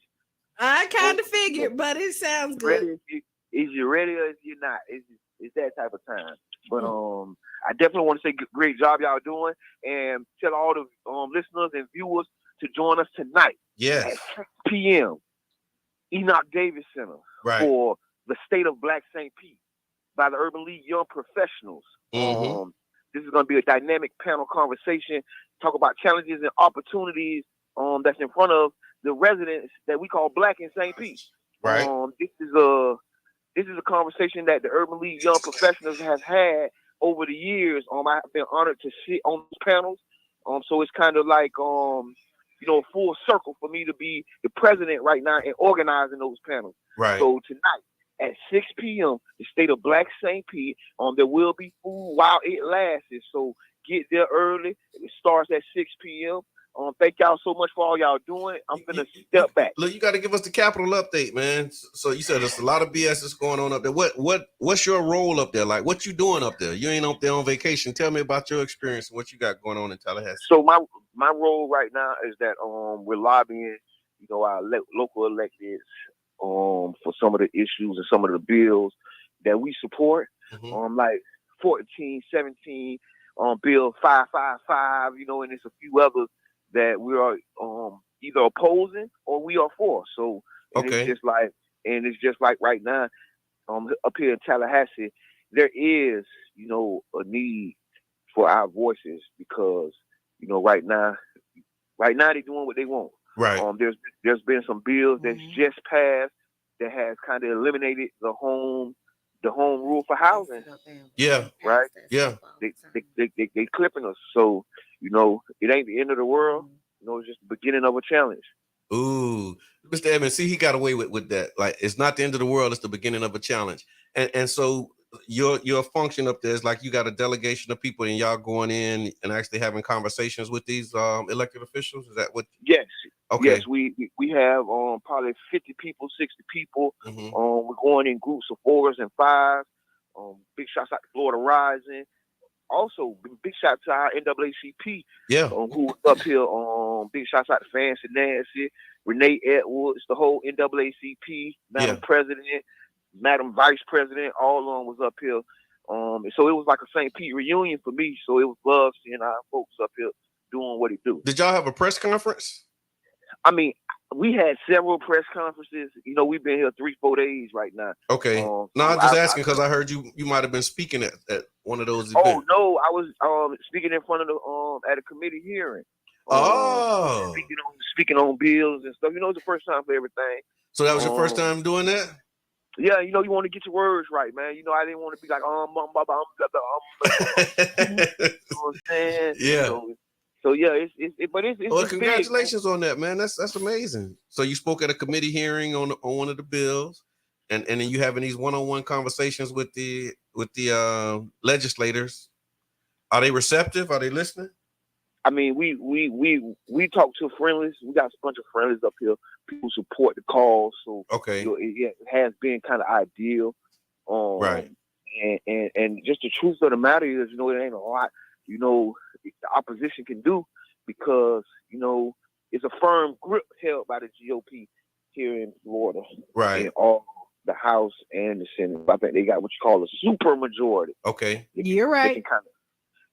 I kind of figured, but it sounds good. Ready is you ready or is you not? It's that type of time. But I definitely want to say great job y'all doing, and tell all the listeners and viewers to join us tonight. Yes. At 6 p.m. Enoch Davis Center for the State of Black St.Pete by the Urban League Young Professionals. This is going to be a dynamic panel conversation, talk about challenges and opportunities that's in front of the residents that we call Black in St. Pete. Right. This is a conversation that the Urban League Young Professionals have had over the years. I've been honored to sit on those panels. So it's kind of like a full circle for me to be the president right now and organizing those panels. Right. So tonight at 6 p.m., the State of Black St. Pete, there will be food while it lasts. So get there early. It starts at 6 p.m. Thank y'all so much for all y'all doing. I'm gonna step back. Look, you got to give us the Capitol update, man. So you said there's a lot of BS that's going on up there. What's your role up there? Like, what you doing up there? You ain't up there on vacation. Tell me about your experience and what you got going on in Tallahassee. So my role right now is that we're lobbying, our local electeds for some of the issues and some of the bills that we support. Like 14, 17, Bill 555, and there's a few others that we are either opposing or we are for. So it's just like right now, up here in Tallahassee, there is, a need for our voices because, right now they're doing what they want. Right. There's been some bills that's just passed that has kind of eliminated the home rule for housing. Yeah. Right. Yeah. They clipping us. So, it ain't the end of the world. It's just the beginning of a challenge. Ooh, Mr. Evans, see, he got away with that. Like, it's not the end of the world; it's the beginning of a challenge. And so your function up there is like you got a delegation of people, and y'all going in and actually having conversations with these elected officials. Is that what? Yes. Okay. Yes, we have probably 50 people, 60 people. We're going in groups of 4s and 5s. Big shouts out to Florida Rising. Also, big shout out to our NAACP, who was up here. Big shouts out to Fancy Nancy, Renee Edwards, the whole NAACP, Madam President, Madam Vice President, all of them was up here. So it was like a St. Pete reunion for me. So it was love seeing our folks up here doing what they do. Did y'all have a press conference? I mean, we had several press conferences. We've been here 3-4 days right now. Okay. No, I'm just asking because I heard you might have been speaking at one of those events. Oh no, I was speaking in front of the at a committee hearing. Speaking on bills and stuff. It's the first time for everything. So that was your first time doing that? Yeah, you want to get your words right, man. I didn't want to be like you know what I'm saying? Yeah. So yeah, it's well, congratulations on that, man. That's amazing. So you spoke at a committee hearing on one of the bills, and then you having these one-on-one conversations with the legislators. Are they receptive? Are they listening? I mean, we talk to friendlies. We got a bunch of friendlies up here. People support the cause, so it has been kind of ideal. Right. And just the truth of the matter is, it ain't a lot. The opposition can do because it's a firm grip held by the GOP here in Florida, right? In all the House and the Senate. I think they got what you call a super majority. Okay, you're right.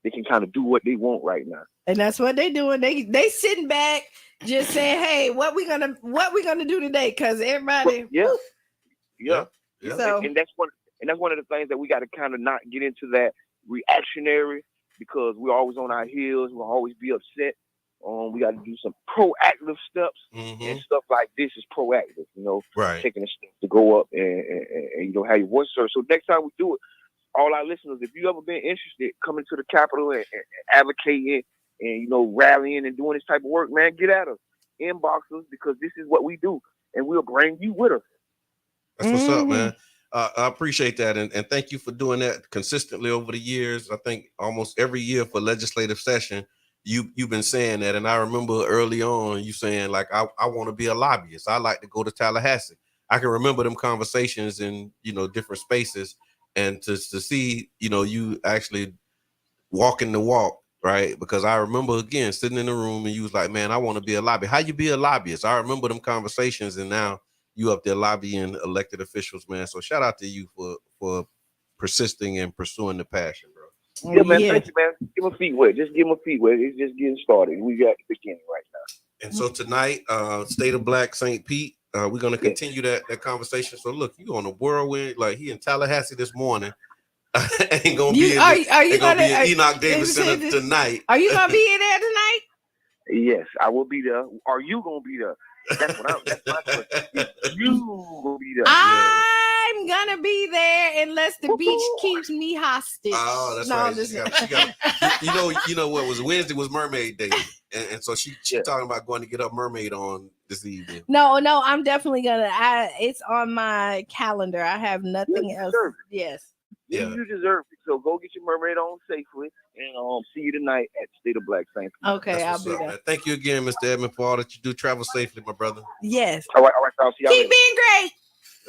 They can kind of do what they want right now, and that's what they doing. They sitting back, just saying, "Hey, what we gonna do today?" Because everybody, yeah. So, and that's one of the things that we got to kind of not get into that reactionary. Because we're always on our heels, we'll always be upset. We got to do some proactive steps, and stuff like this is proactive. Right? Taking a step to go up and have your voice heard. So next time we do it, all our listeners, if you ever been interested, coming to the Capitol and advocating and rallying and doing this type of work, man, get at us. inbox us because this is what we do, and we'll bring you with us. That's what's up, man. I appreciate that, and thank you for doing that consistently over the years. I think almost every year for legislative session, you've been saying that, and I remember early on you saying like, I want to be a lobbyist. I like to go to Tallahassee. I can remember them conversations in different spaces, and to see you actually walking the walk, right? Because I remember again sitting in the room and you was like, man, I want to be a lobbyist. How you be a lobbyist? I remember them conversations, and now you up there lobbying elected officials, man. So shout out to you for persisting and pursuing the passion, bro. Yeah, man. Thank you, man. Give them feet wet. Just give them feet wet. It's just getting started. We got the beginning right now. And so tonight, State of Black St. Pete, we're gonna continue that conversation. So look, you on a whirlwind, like he in Tallahassee this morning. Ain't gonna be in Enoch Davis Center tonight. Are you gonna be in there tonight? Yes, I will be there. Are you gonna be there? That's my question. You gonna be there? I'm gonna be there unless the beach keeps me hostage. Oh, that's right. You know what was Wednesday was Mermaid Day, and so she talking about going to get her mermaid on this evening. No, I'm definitely gonna. It's on my calendar. I have nothing else. Yes. Yeah. You deserve it. So go get your mermaid on safely, and see you tonight at State of Black St. Pete. Okay, I'll be there. Man. Thank you again, Mr. Edmond, for all that you do. Travel safely, my brother. Yes. All right. I'll see y'all later. Keep being great.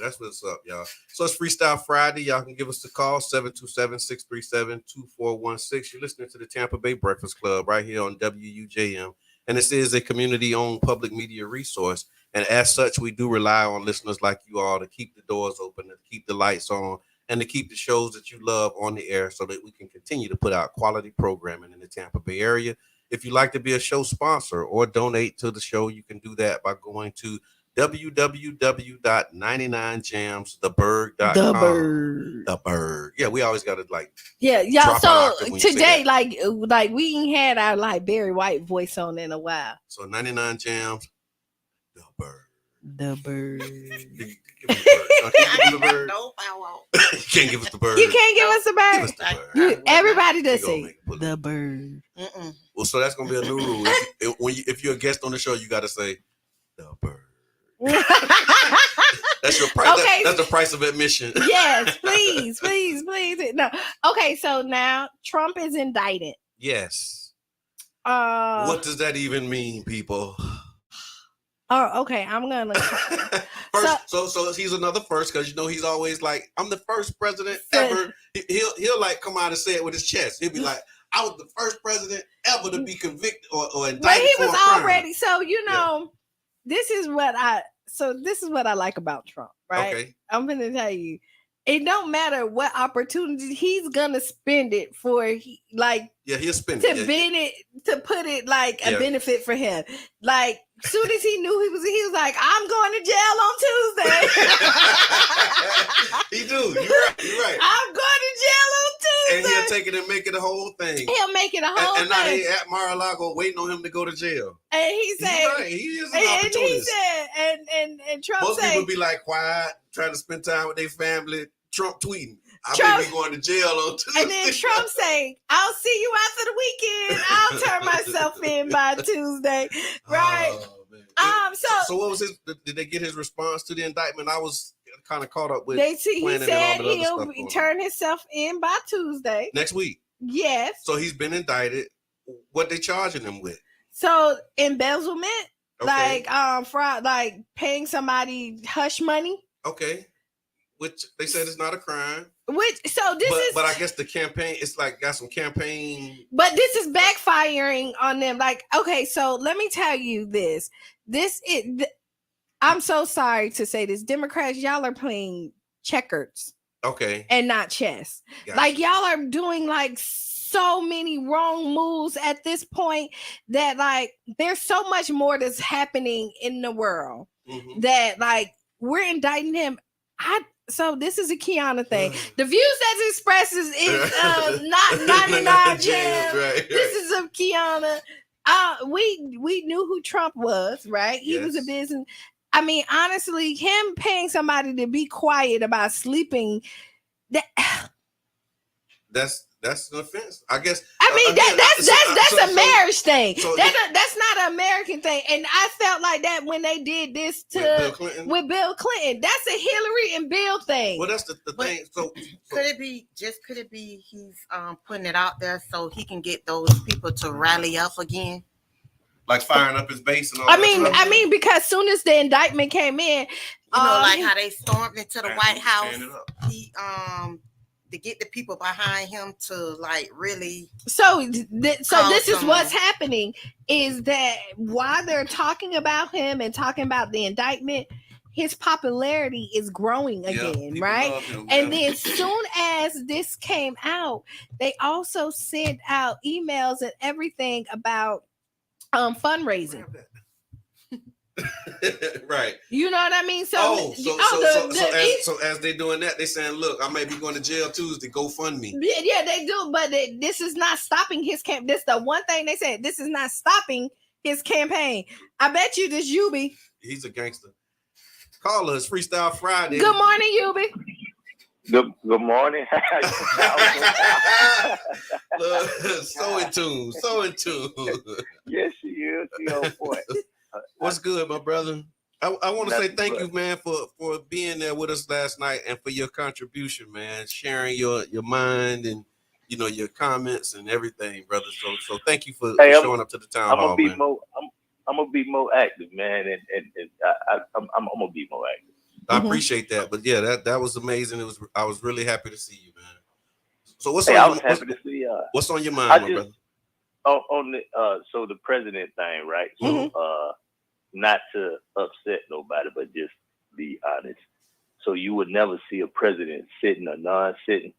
That's what's up, y'all. So it's Freestyle Friday. Y'all can give us a call, 727-637-2416. You're listening to the Tampa Bay Breakfast Club right here on WUJM. And this is a community-owned public media resource. And as such, we do rely on listeners like you all to keep the doors open, to keep the lights on, and to keep the shows that you love on the air so that we can continue to put out quality programming in the Tampa Bay area. If you'd like to be a show sponsor or donate to the show, you can do that by going to www.99jamstheberg.com. The Berg. Yeah, we always got to y'all. So today, like we ain't had our Barry White voice on in a while. So 99 Jams, The Berg. The Berg. No, I won't. You can't give us the bird. You can't give us the bird. Give us the bird. Everybody does say the bird. Well, so that's gonna be a new rule. If you're a guest on the show, you got to say the bird. That's your price. Okay. That's the price of admission. Yes, please. No. Okay, so now Trump is indicted. Yes. What does that even mean, people? Oh, okay. I'm gonna first. So he's another first because he's always like, I'm the first president ever. He'll like come out and say it with his chest. He'll be like, I was the first president ever to be convicted or indicted. But he was already. So this is what I like about Trump, right? Okay. I'm gonna tell you, it don't matter what opportunity he's gonna spend it for. He'll spend it to put it like a benefit for him. Like soon as he knew he was like, I'm going to jail on Tuesday. He do. You're right. I'm going to jail on Tuesday. And he'll take it and make it a whole thing. He'll make it a whole thing. And now they at Mar-a-Lago waiting on him to go to jail. And he said, he is an opportunist. And he said, and Trump Most people be like quiet, trying to spend time with their family. Trump tweeting, I may be going to jail on Tuesday. And then Trump saying, I'll see you after the weekend. I'll turn myself in by Tuesday. Right? So what was did they get his response to the indictment? I was kind of caught up with he said he'll turn himself in by Tuesday. Next week. Yes. So he's been indicted. What they charging him with? So embezzlement, fraud, like paying somebody hush money. Okay. Which they said is not a crime. But I guess the campaign, it's like got some campaign. But this is backfiring on them. Like, okay, so let me tell you this. I'm so sorry to say this. Democrats, y'all are playing checkers. Okay. And not chess. Gotcha. Like y'all are doing like so many wrong moves at this point that like there's so much more that's happening in the world that like we're indicting him. So this is a Qiana thing. The views that's expressed is not 99 Jams. Right. This is a Qiana. We knew who Trump was, right? He was a business. I mean, honestly, him paying somebody to be quiet about sleeping. that's an offense, I guess. I mean, that's a marriage thing. So That's not an American thing. And I felt like that when they did this with Bill Clinton. That's a Hillary and Bill thing. Well, that's the thing. So could it be he's putting it out there so he can get those people to rally up again? Like firing up his base and all that. I mean, because soon as the indictment came in, like how they stormed into the White House, he to get the people behind him to like really. So this is what's happening is that while they're talking about him and talking about the indictment, his popularity is growing again, right? And then soon as this came out, they also sent out emails and everything about fundraising. Right. You know what I mean? So as they're doing that, they're saying, look, I may be going to jail Tuesday, go fund me. Yeah, they do, but this is not stopping his camp. This the one thing they said, this is not stopping his campaign. I bet you this Yubi. He's a gangster. Call us Freestyle Friday. Good morning, Yubi. Good morning. So in tune. Yes, she is. She on point. What's good, my brother? I want to say thank you, man, for being there with us last night and for your contribution, man, sharing your mind and your comments and everything, brother. So thank you for showing up to the town hall, man. I'm gonna be more active, man, and I'm gonna be more active. I appreciate that, but yeah, that was amazing. I was really happy to see you, man. So what's on your mind, my brother? On the so the president thing, right? So not to upset nobody, but just be honest. So you would never see a president sitting or non-sitting,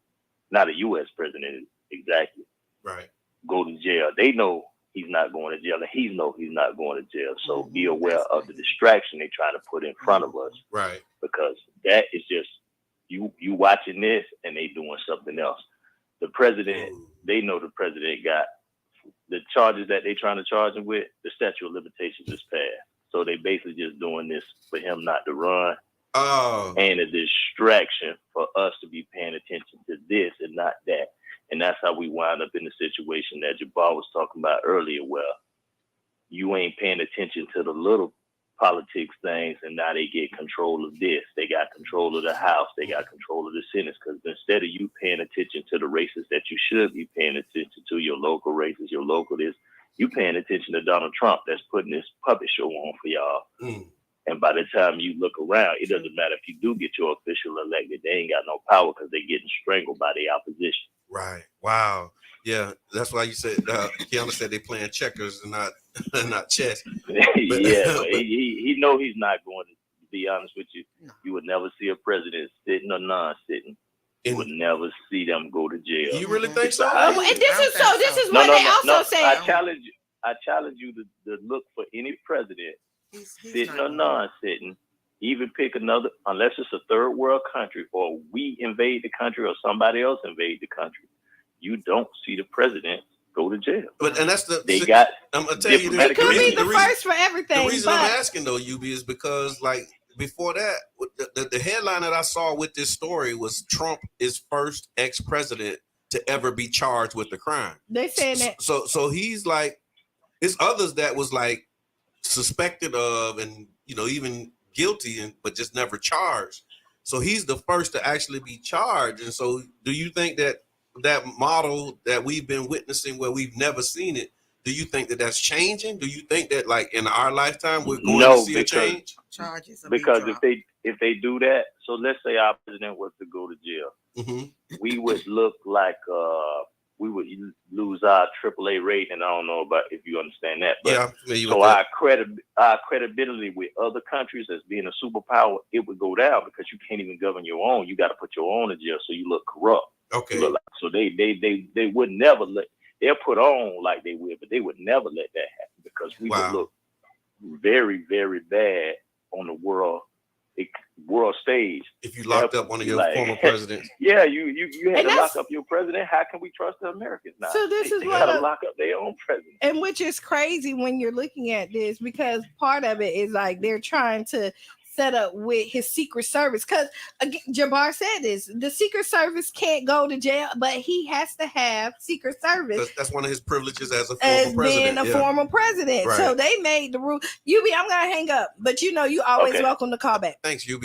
not a U.S. president exactly, right? Go to jail. They know he's not going to jail, and he knows he's not going to jail. So be aware of the distraction they try to put in front of us, right? Because that is just you watching this, and they doing something else. The president, they know the president got the charges that they trying to charge him with. The statute of limitations is passed, so they basically just doing this for him not to run. And a distraction for us to be paying attention to this and not that. And that's how we wind up in the situation that Jabbar was talking about earlier, where you ain't paying attention to the little politics things, and now they get control of this. They got control of the House. They got control of the Senate, because instead of you paying attention to the races that you should be paying attention to, your local races, your local this, you paying attention to Donald Trump that's putting this puppet show on for y'all. And by the time you look around, it doesn't matter if you do get your official elected, they ain't got no power because they're getting strangled by the opposition. Right. Wow. Yeah, that's why you said Qiana said they playing checkers and not chess. He know he's not going to be honest with you. You would never see a president sitting or non-sitting. You would never see them go to jail. You really think so? This is what they also say. I challenge you to look for any president sitting or non-sitting. Even pick another, unless it's a third world country or we invade the country or somebody else invade the country. You don't see the president go to jail. I'm gonna tell you, it could be the first for everything. The reason I'm asking though, UB, is because like before that, the headline that I saw with this story was Trump is first ex-president to ever be charged with a crime. They saying that. So he's like, it's others that was like suspected of and even guilty but just never charged. So he's the first to actually be charged. And so do you think that model that we've been witnessing where we've never seen it, do you think that that's changing? Do you think that like in our lifetime we're going to see a change? Because if they do that, so let's say our president was to go to jail, we would look like we would lose our AAA rating. I don't know about if you understand that, but so our credibility with other countries as being a superpower, it would go down because you can't even govern your own. You got to put your own in jail, so you look corrupt. Okay. So they would never let. They'll put on like they will, but they would never let that happen because we would look very, very bad on the world stage. If you locked up one of your former presidents. Yeah, you had to lock up your president. How can we trust the Americans now? So this is they what gotta lock up their own president. And which is crazy when you're looking at this, because part of it is like they're trying to set up with his Secret Service. Because Jabbar said this, the Secret Service can't go to jail, but he has to have Secret Service. That's one of his privileges as a former president. Being a former president. Right. So they made the rule. UB, I'm going to hang up, but you always welcome to call back. Thanks, UB.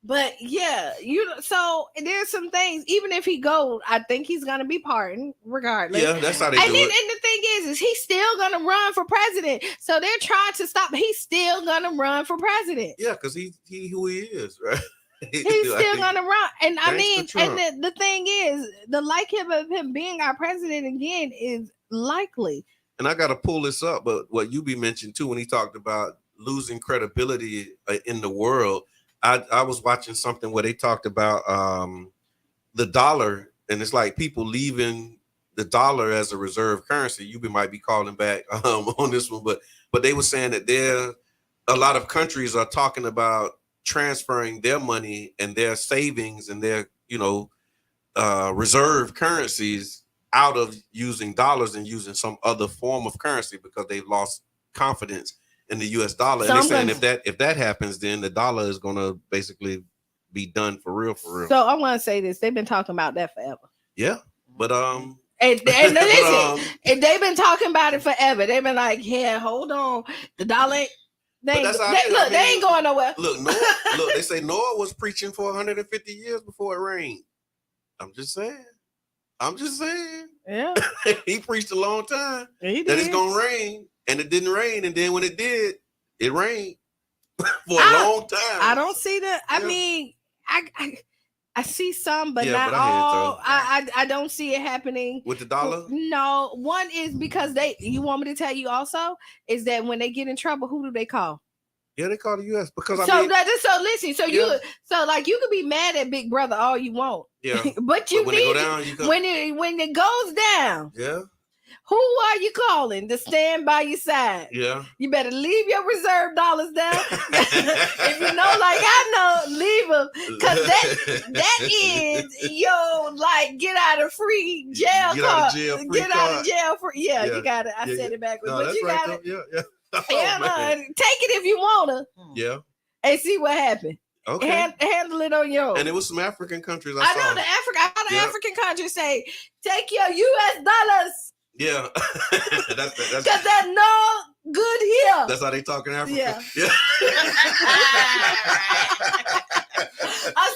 But yeah, so there's some things, even if he goes, I think he's gonna be pardoned regardless. Yeah, that's how they do it. And the thing is he's still gonna run for president. So they're trying to stop. He's still gonna run for president. Yeah, because he who he is, right? He's still gonna run. And I mean, and the thing is, the likelihood of him being our president again is likely. And I got to pull this up, but what UB mentioned too when he talked about losing credibility in the world. I was watching something where they talked about the dollar, and it's like people leaving the dollar as a reserve currency. You might be calling back on this one, but they were saying that a lot of countries are talking about transferring their money and their savings and their reserve currencies out of using dollars and using some other form of currency because they've lost confidence in the U.S. dollar. And they're saying if that happens, then the dollar is going to basically be done for real. So I want to say this. They've been talking about that forever. Yeah. But and listen, and they've been talking about it forever. They've been like, yeah, hold on. The dollar they ain't going nowhere. Look, they say Noah was preaching for 150 years before it rained. I'm just saying. Yeah. He preached a long time that it's going to rain. And it didn't rain, and then when it did, it rained for a long time. I don't see that. I mean, I see some, but not all. I don't see it happening with the dollar. No, one is because you want me to tell you also is that when they get in trouble, who do they call? Yeah, they call the U.S. because listen. So like you could be mad at Big Brother all you want. Yeah, but when it go down, when it goes down. Yeah. Who are you calling to stand by your side? Yeah. You better leave your reserve dollars down. If you know, like I know, leave them. Because that is your, like, get out of free jail card. Get out of jail free. Yeah, you got it. I said it backwards. No, but you right got it. Yeah. Take it if you want to. Yeah. And see what happened. Okay. Handle it on your own. And it was some African countries. I know the African countries say, take your U.S. dollars. Yeah. That's because they're no good here. That's how they talk in Africa. Yeah.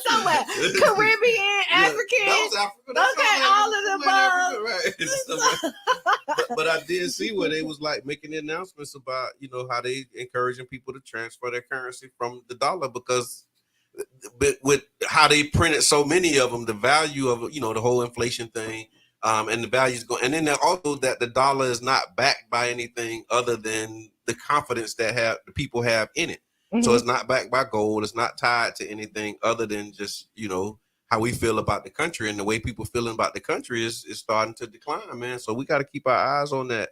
Somewhere. Caribbean, African. Okay, all of them. Right. but I did see where they was like making the announcements about, how they encouraging people to transfer their currency from the dollar because with how they printed so many of them, the value of, the whole inflation thing. And the values go, and then also that the dollar is not backed by anything other than the confidence that the people have in it. Mm-hmm. So it's not backed by gold. It's not tied to anything other than just how we feel about the country, and the way people feeling about the country is starting to decline, man. So we got to keep our eyes on that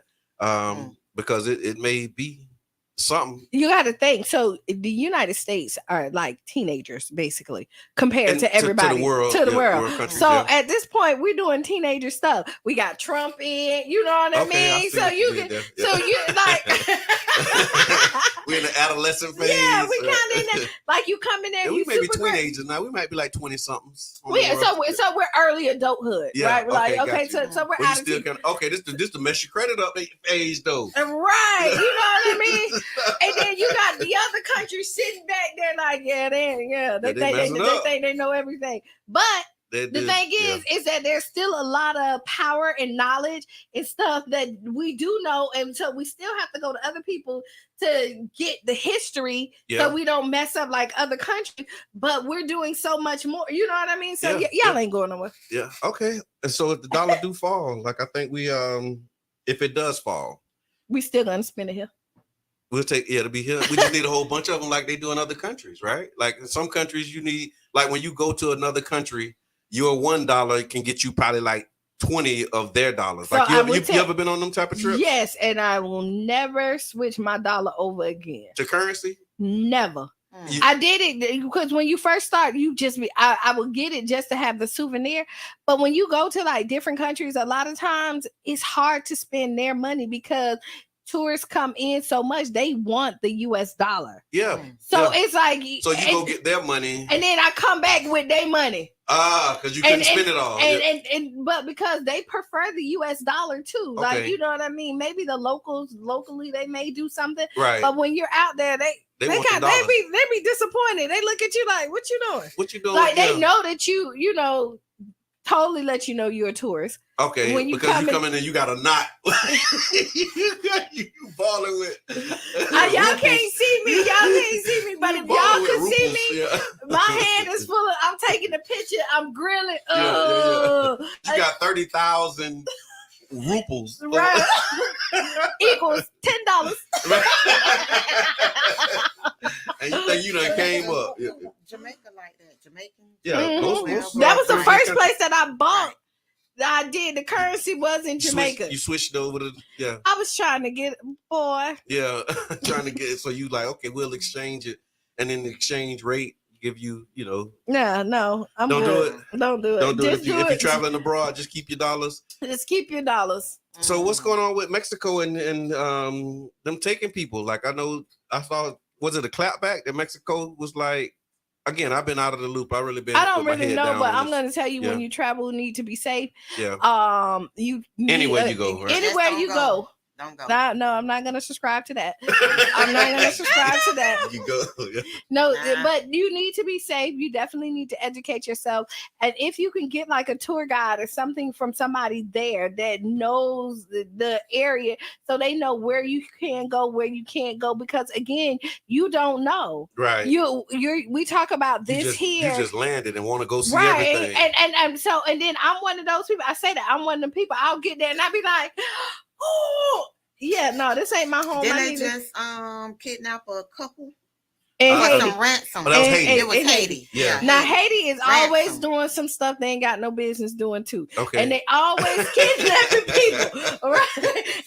because it may be something. You got to think. So the United States are like teenagers, basically, compared to everybody, to the world. Countries, at this point, we're doing teenager stuff. We got Trump in, you know what I mean? So you can, like, we're in the adolescent phase. Yeah, we kind of in there. Like you come in there, and we may be teenagers now. We might be like 20 somethings. So we're early adulthood, right? Like so we're out of this to mess your credit up age though. Right, you know what I mean? And then you got the other countries sitting back there like, they think they know everything. But the thing is that there's still a lot of power and knowledge and stuff that we do know. And so we still have to go to other people to get the history so we don't mess up like other countries. But we're doing so much more. You know what I mean? So y'all ain't going nowhere. Yeah. Okay. And so if the dollar do fall, like I think we, if it does fall, we still gonna spend it here. We'll take to be here. We just need a whole bunch of them like they do in other countries, right? Like in some countries you need, like when you go to another country, your $1 can get you probably like 20 of their dollars. So like you ever been on them type of trips? Yes, and I will never switch my dollar over again. To currency? Never. I did it because when you first start, I would get it just to have the souvenir. But when you go to like different countries, a lot of times it's hard to spend their money because tourists come in so much, they want the US dollar. Yeah. So it's like, so you go get their money, and then I come back with their money. Because you couldn't spend it all. But because they prefer the US dollar too. Like, Okay. you know what I mean? Maybe the locally they may do something. Right. But when you're out there, they be disappointed. They look at you like, what you doing? What you doing? Like they know that you know, totally let you know you're a tourist. Okay, when because you come in and you got a knot. you balling with. Y'all can't see me. But if y'all could see me, my hand is full of. I'm taking a picture. I'm grilling. You got 30,000 ruples. Right. Equals $10. And you think you done came up? Jamaica like that. Jamaican. Yeah. That was the first place that I bought. I did. The currency was in Jamaica. You switched over to I was trying to get boy. Yeah, trying to get it. So you like, okay, we'll exchange it, and then the exchange rate give you, No, don't do it. Don't do it. Don't do it. Just If you're traveling abroad, just keep your dollars. Just keep your dollars. So what's going on with Mexico and them taking people? Like I saw, was it a clapback that Mexico was like? Again, I've been out of the loop. I really been. I don't really know, but I'm going to tell you, when you travel, you need to be safe. Yeah. You need, anywhere you go, right? Anywhere you go. Don't go. No, I'm not going to subscribe to that. I'm not going to subscribe to that. You go. Yeah. No, but you need to be safe. You definitely need to educate yourself. And if you can get like a tour guide or something from somebody there that knows the area, so they know where you can go, where you can't go, because again, you don't know. Right. We talk about this here. You just landed and want to go see right. everything. And then I'm one of those people. I say that I'm one of them people. I'll get there and I'll be like, oh, yeah, no, this ain't my home. Then they just kidnap a couple and for some ransom. But that was Haiti. It was Haiti. Yeah. Now Haiti is always doing some stuff they ain't got no business doing too. Okay. And they always kidnapping people, right?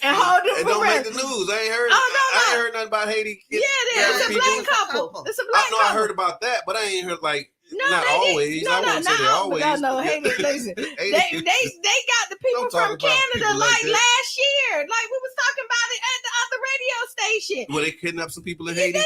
And hold them It for don't make ransom. the news. I ain't heard. Oh, I ain't heard nothing about Haiti. It's a black couple. It's a black couple. I heard about that, but I ain't heard like. Not always. I wouldn't say they always. No, Haiti, listen. They got the people from Canada like last year. Like we was talking about it at the other radio station. Well, they kidnapped some people in Haiti. I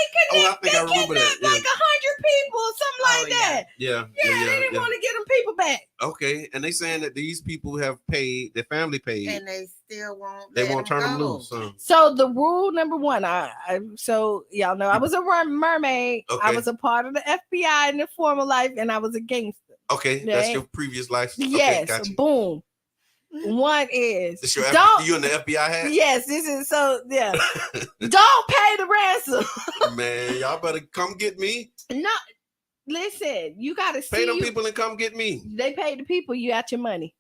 think I remember that. Like 100 people, something like that. Yeah. They didn't want to get them people back. Okay, and they saying that these people have paid, their family paid, and they still won't. They won't turn them loose. So the rule number one, so y'all know I was a mermaid. Okay. I was a part of the FBI in the former life, and I was a gangster. Okay, that's your previous life. Yes, okay, gotcha. Boom. One is this you in the FBI hat? Yes, this is so. Yeah, don't pay the ransom. Man, y'all better come get me. No, listen, you gotta see pay them people and come get me. They paid the people. You got your money.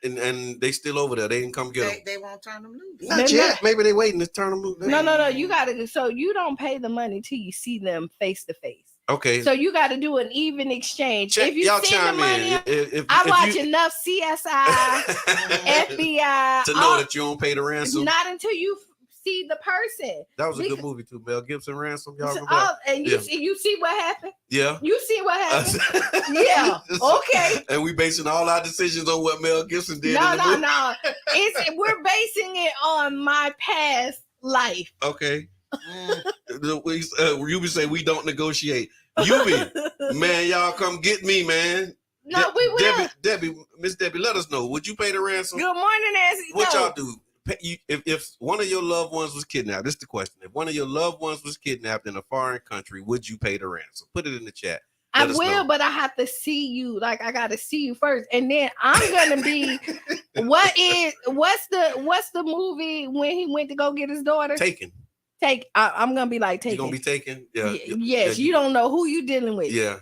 And they still over there. They didn't come get them. They won't turn them loose. Not yet. Maybe they waiting to turn them loose. No. You gotta. So you don't pay the money till you see them face to face. Okay. So you got to do an even exchange. If you send the money, I watch enough CSI, FBI to know that you don't pay the ransom. Not until you see the person. That was a good movie too, Mel Gibson Ransom. Y'all remember? And you see what happened. Yeah. You see what happened. Yeah. Okay. And we basing all our decisions on what Mel Gibson did. No. We're basing it on my past life. Okay. You be say we don't negotiate. You be man, y'all come get me, man. No, we will. Miss Debbie, let us know. Would you pay the ransom? Good morning, Nancy. What y'all do? If one of your loved ones was kidnapped, this is the question. If one of your loved ones was kidnapped in a foreign country, would you pay the ransom? Put it in the chat. I will, but I have to see you. Like I got to see you first, and then I'm gonna be. What's the movie when he went to go get his daughter? Taken. I'm gonna be like taken. You gonna be taken? Yeah. Yes, you don't know who you dealing with. Yeah.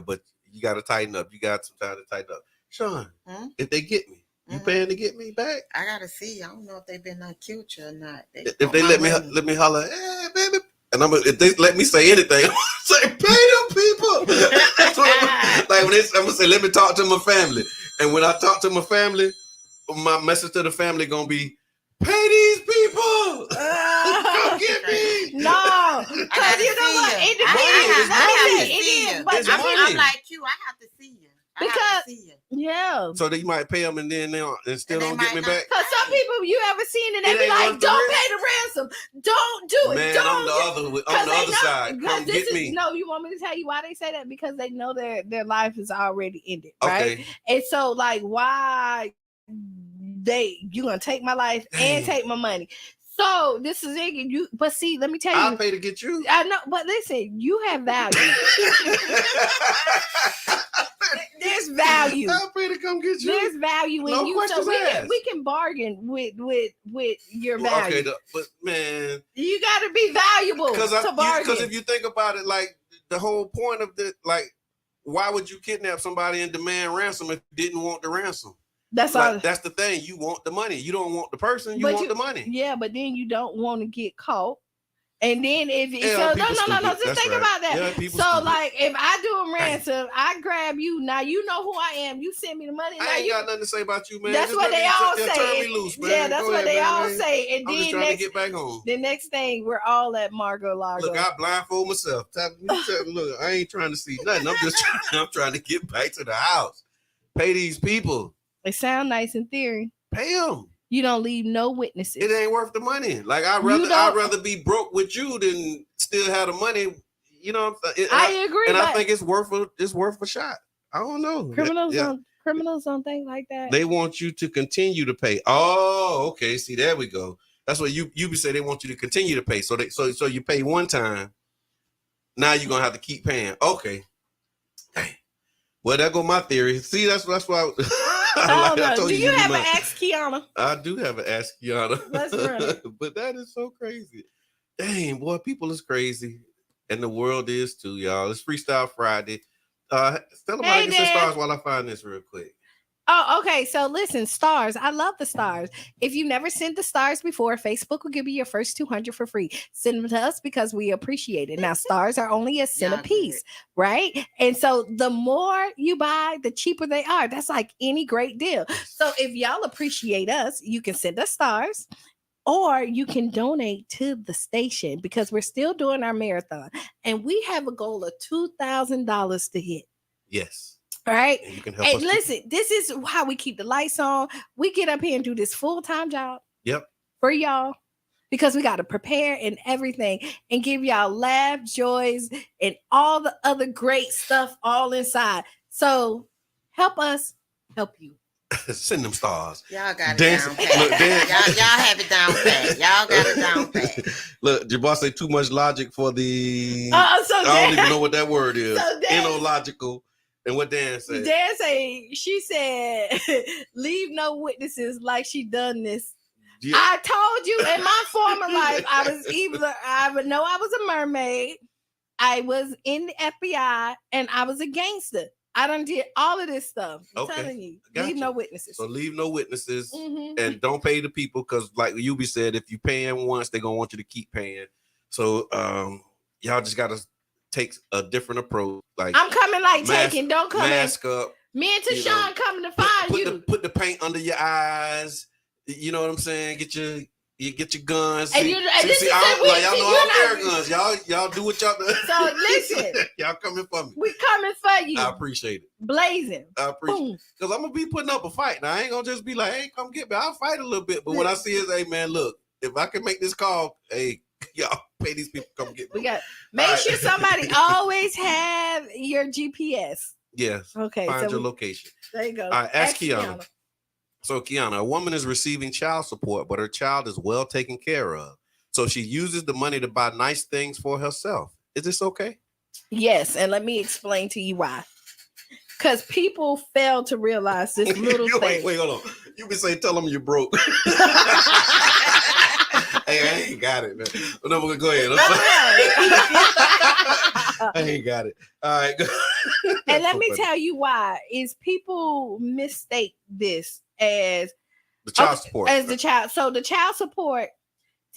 But you got to tighten up. You got some time to tighten up. Sean, if they get me, you paying to get me back? I gotta see. I don't know if they've been cute or not. If they let me holler, hey baby, and if they let me say anything, I'm gonna say pay them people. Like when I'm gonna say, let me talk to my family, and when I talk to my family, my message to the family gonna be, pay these people. Come get me. No, because you know what? It depends. I have to see you. But I'm like you. I have to see you. Yeah. So that you might pay them and then they still don't get me back. Because some people you ever seen and they be like, don't pay the ransom. Don't do it. Man, don't on the other side. Come get me. No, you want me to tell you why they say that? Because they know their life is already ended, right? Okay. And so like why you gonna take my life and take my money. So this is it. But see, let me tell you, I'll pay to get you. I know, but listen, you have value. There's value. I'll pay to come get you. There's value in you. So we can bargain with your value. Okay, but man, you got to be valuable to bargain. Because if you think about it, like the whole point of why would you kidnap somebody and demand ransom if you didn't want the ransom? That's all. That's the thing. You want the money. You don't want the person. You want the money. Yeah, but then you don't want to get caught. And then if no, just think about that. Yeah, so stupid. Like if I do a ransom, I grab you. Now you know who I am. You send me the money. I ain't got nothing to say about you, man. That's what they all say. Turn me loose, man. Yeah, that's what they all say. And I'm then just trying to get back home. The next thing, we're all at Margot Largo. Look, I blindfold myself. Look, I ain't trying to see nothing. I'm trying to get back to the house. Pay these people. It sound nice in theory. Pay them. You don't leave no witnesses. It ain't worth the money. Like I'd rather be broke with you than still have the money. You know, I agree. And I think it's worth a shot. I don't know. Criminals don't think like that. They want you to continue to pay. Oh, okay. See, there we go. That's what you say. They want you to continue to pay. So you pay one time. Now you're gonna have to keep paying. Okay. Dang. Well, there go my theory. See, that's why. Do you have an Ask Qiana? I do have an Ask Qiana. Let's run it. But that is so crazy. Dang, boy, people is crazy. And the world is too, y'all. It's Freestyle Friday. Tell them how to get some stars while I find this real quick. Oh, okay. So listen, stars. I love the stars. If you've never sent the stars before, Facebook will give you your first 200 for free. Send them to us because we appreciate it. Now, stars are only a cent a piece, right? And so the more you buy, the cheaper they are. That's like any great deal. So if y'all appreciate us, you can send us stars. Or you can donate to the station because we're still doing our marathon. And we have a goal of $2,000 to hit. Yes. All right. And you can help us. Listen, this is how we keep the lights on. We get up here and do this full-time job. Yep. For y'all. Because we got to prepare and everything and give y'all laugh, joys, and all the other great stuff all inside. So help us help you. Send them stars. Y'all got it down pat. Y'all have it down pat. Y'all got it down pat. Look, Jabbar say too much logic for the. So I don't even know what that word is. So Illogical. And what Dan said? Dan say she said, "Leave no witnesses like she done this." Yeah. I told you in my former life, I would know I was a mermaid. I was in the FBI, and I was a gangster. I done did all of this stuff. I'm telling you, leave no witnesses. So leave no witnesses, and don't pay the people because, like Yubi said, if you paying once, they're gonna want you to keep paying. So y'all just gotta take a different approach. Like I'm coming, like taking. Don't come mask up. Me and Tashawn coming to find you. Put the paint under your eyes. You know what I'm saying? Get your guns. And y'all know I don't wear guns. Y'all do what y'all do. So listen, y'all coming for me. We coming for you. I appreciate it. Blazing. I appreciate it. Because I'm gonna be putting up a fight. Now I ain't gonna just be like, hey, come get me. I'll fight a little bit. But what I see is, hey man, look, if I can make this call, hey, y'all pay these people come get me. Make sure somebody always have your GPS. Yes. Okay. Find your location. There you go. All right, ask Qiana. So Qiana, a woman is receiving child support, but her child is well taken care of. So she uses the money to buy nice things for herself. Is this okay? Yes, and let me explain to you why. Because people fail to realize this little thing. Wait, hold on. You can say, tell them you're broke. Hey, I ain't got it, man. No, go ahead. I ain't got it. All right. And let me tell you why. Is people mistake this as the child support. As the child. So the child support,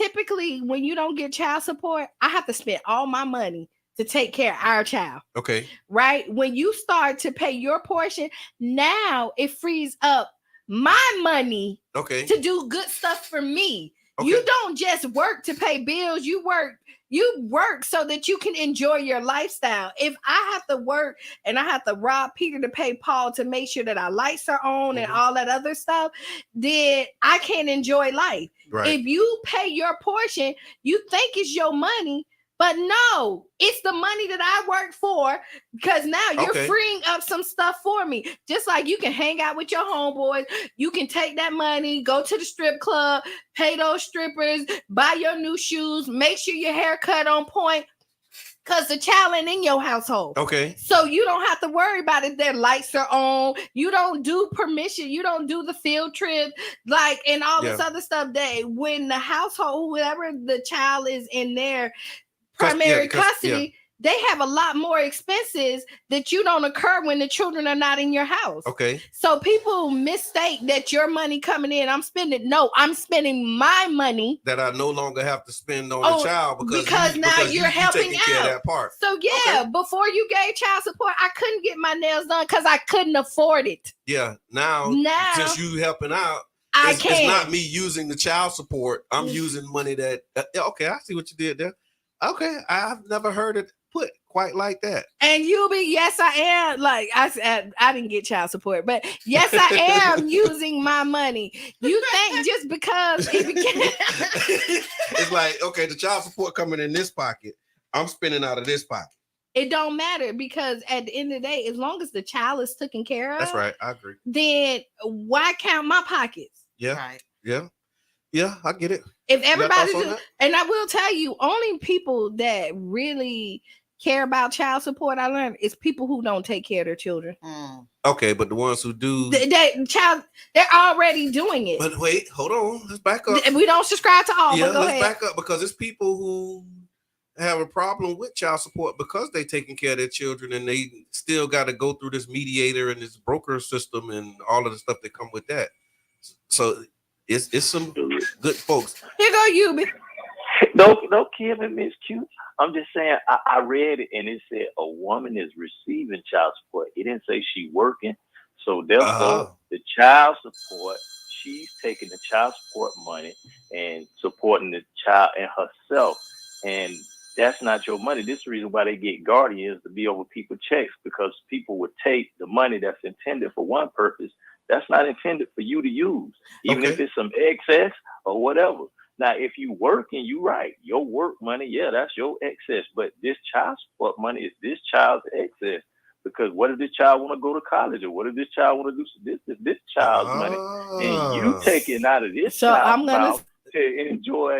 typically when you don't get child support, I have to spend all my money to take care of our child. Okay. Right? When you start to pay your portion, now it frees up my money to do good stuff for me. Okay. You don't just work to pay bills. You work so that you can enjoy your lifestyle. If I have to work and I have to rob Peter to pay Paul to make sure that our lights are on and all that other stuff, then I can't enjoy life. Right. If you pay your portion, you think it's your money, but no, it's the money that I work for, because now you're freeing up some stuff for me. Just like you can hang out with your homeboys, you can take that money, go to the strip club, pay those strippers, buy your new shoes, make sure your hair cut on point, because the child ain't in your household. Okay. So you don't have to worry about it. Their lights are on. You don't do permission. You don't do the field trip, like, and all this other stuff that when the household, whoever the child is in their primary custody, they have a lot more expenses that you don't occur when the children are not in your house. Okay. So people mistake that your money coming in, I'm spending my money that I no longer have to spend on the child because now you're helping care out. Of that part. So before you gave child support, I couldn't get my nails done because I couldn't afford it. Yeah. Now since you helping out, it's not me using the child support. I'm using money that. Okay, I see what you did there. Okay, I've never heard it put quite like that. And yes, I am. Like I said, I didn't get child support, but yes, I am using my money. You think just because it's like, okay, the child support coming in this pocket, I'm spending out of this pocket. It don't matter, because at the end of the day, as long as the child is taken care of, that's right. I agree. Then why count my pockets? Yeah. Right. Yeah. Yeah, I get it. If everybody's and I will tell you, only people that really care about child support, I learned, is people who don't take care of their children. Okay, but the ones who do, they're already doing it. But wait, hold on, let's back up. We don't subscribe to all. Yeah, but go let's ahead. back up, because it's people who have a problem with child support because they taking care of their children, and they still got to go through this mediator and this broker system and all of the stuff that come with that. So it's some good folks. Here go you. No, Kim, Miss Q. I'm just saying, I read it and it said a woman is receiving child support. It didn't say she working. So therefore, the child support, she's taking the child support money and supporting the child and herself. And that's not your money. This is the reason why they get guardians, to be over people's checks, because people would take the money that's intended for one purpose that's not intended for you to use, even if it's some excess or whatever. Now, if you work and you right, your work money, that's your excess. But this child support money is this child's excess. Because what if this child want to go to college, or what if this child want to do this child's money, and you taking out of this child's mouth to enjoy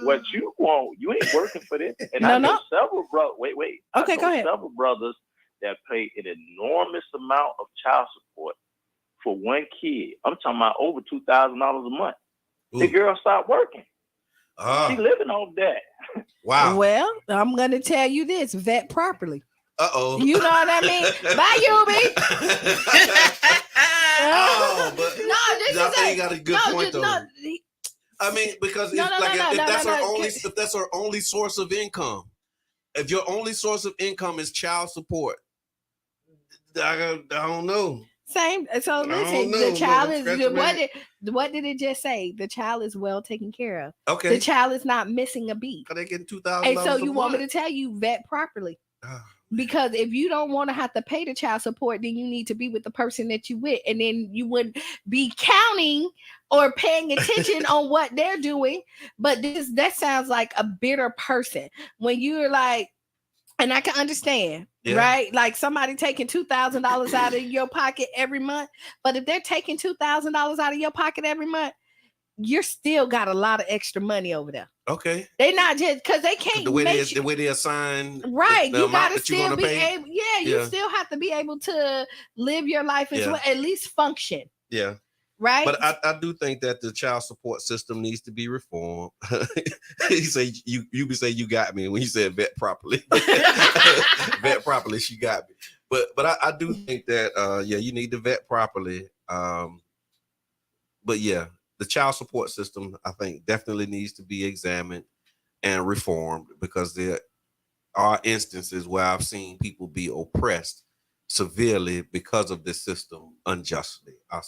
what you want? You ain't working for this. And I know several brothers. Wait. Okay, go ahead. Several brothers that pay an enormous amount of child support for one kid. I'm talking about over $2,000 a month. Ooh. The girl stopped working. She living off that. Wow. Well, I'm going to tell you this: vet properly. Uh-oh. You know what I mean? Bye, Yubi. I think you got a good point though. I mean, because if that's her only source of income, if your only source of income is child support, I don't know. Same. So listen, the child is what did it just say? The child is well taken care of. Okay. The child is not missing a beat. Are they getting $2,000? And so you want me to tell you, vet properly. Because if you don't want to have to pay the child support, then you need to be with the person that you with, and then you wouldn't be counting or paying attention on what they're doing. But that sounds like a bitter person when you're like, and I can understand, right? Like somebody taking $2,000 out of your pocket every month. But if they're taking $2,000 out of your pocket every month, you're still got a lot of extra money over there. Okay. They not just because they can't the way they assign right. The you gotta still be pay. able. You still have to be able to live your life as well, at least function. Yeah. Right. But I do think that the child support system needs to be reformed. He say you say you got me when you said vet properly. Vet properly, she got me. But I do think that you need to vet properly. But yeah, the child support system, I think, definitely needs to be examined and reformed, because there are instances where I've seen people be oppressed severely because of this system unjustly. I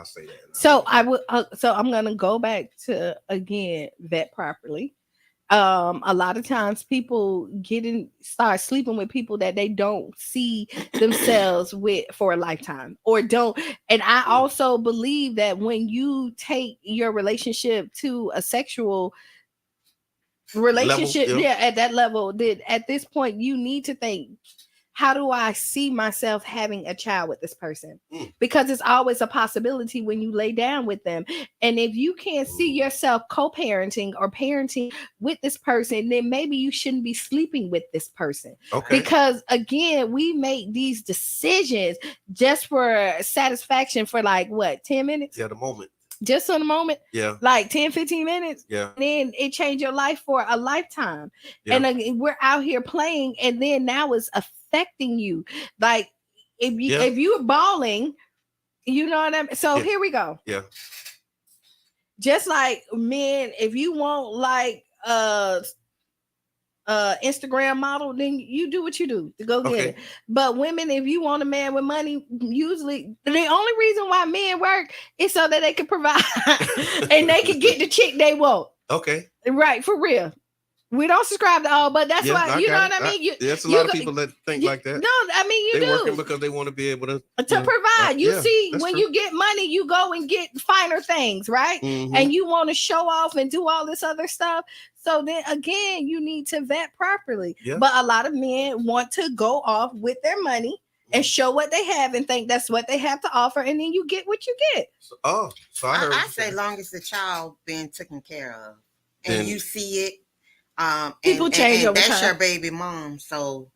say that. So I would. So I'm gonna go back to again vet properly. A lot of times people start sleeping with people that they don't see themselves with for a lifetime or don't. And I also believe that when you take your relationship to a sexual relationship, level, at that level, that at this point you need to think, how do I see myself having a child with this person? Because it's always a possibility when you lay down with them. And if you can't see yourself co-parenting or parenting with this person, then maybe you shouldn't be sleeping with this person. Okay. Because again, we make these decisions just for satisfaction for like what, 10 minutes? Yeah, the moment. Just on the moment, like 10, 15 minutes, and then it changed your life for a lifetime. And we're out here playing, and then now it's affecting you. Like if you're bawling, you know what I mean? So here we go. Yeah. Just like men, if you want like Instagram model, then you do what you do to go get it. But women, if you want a man with money, usually the only reason why men work is so that they can provide and they can get the chick they want. Okay. Right, for real. We don't subscribe to all, but that's why, you know what I mean? There's a lot of people that think like that. No, I mean, They're working because they want to be able to provide. You see, when you get money, you go and get finer things, right? Mm-hmm. And you want to show off and do all this other stuff. So then again, you need to vet properly. But a lot of men want to go off with their money and show what they have and think that's what they have to offer, and then you get what you get. So I say long as the child being taken care of and you see it. People change over that's time. your baby mom, so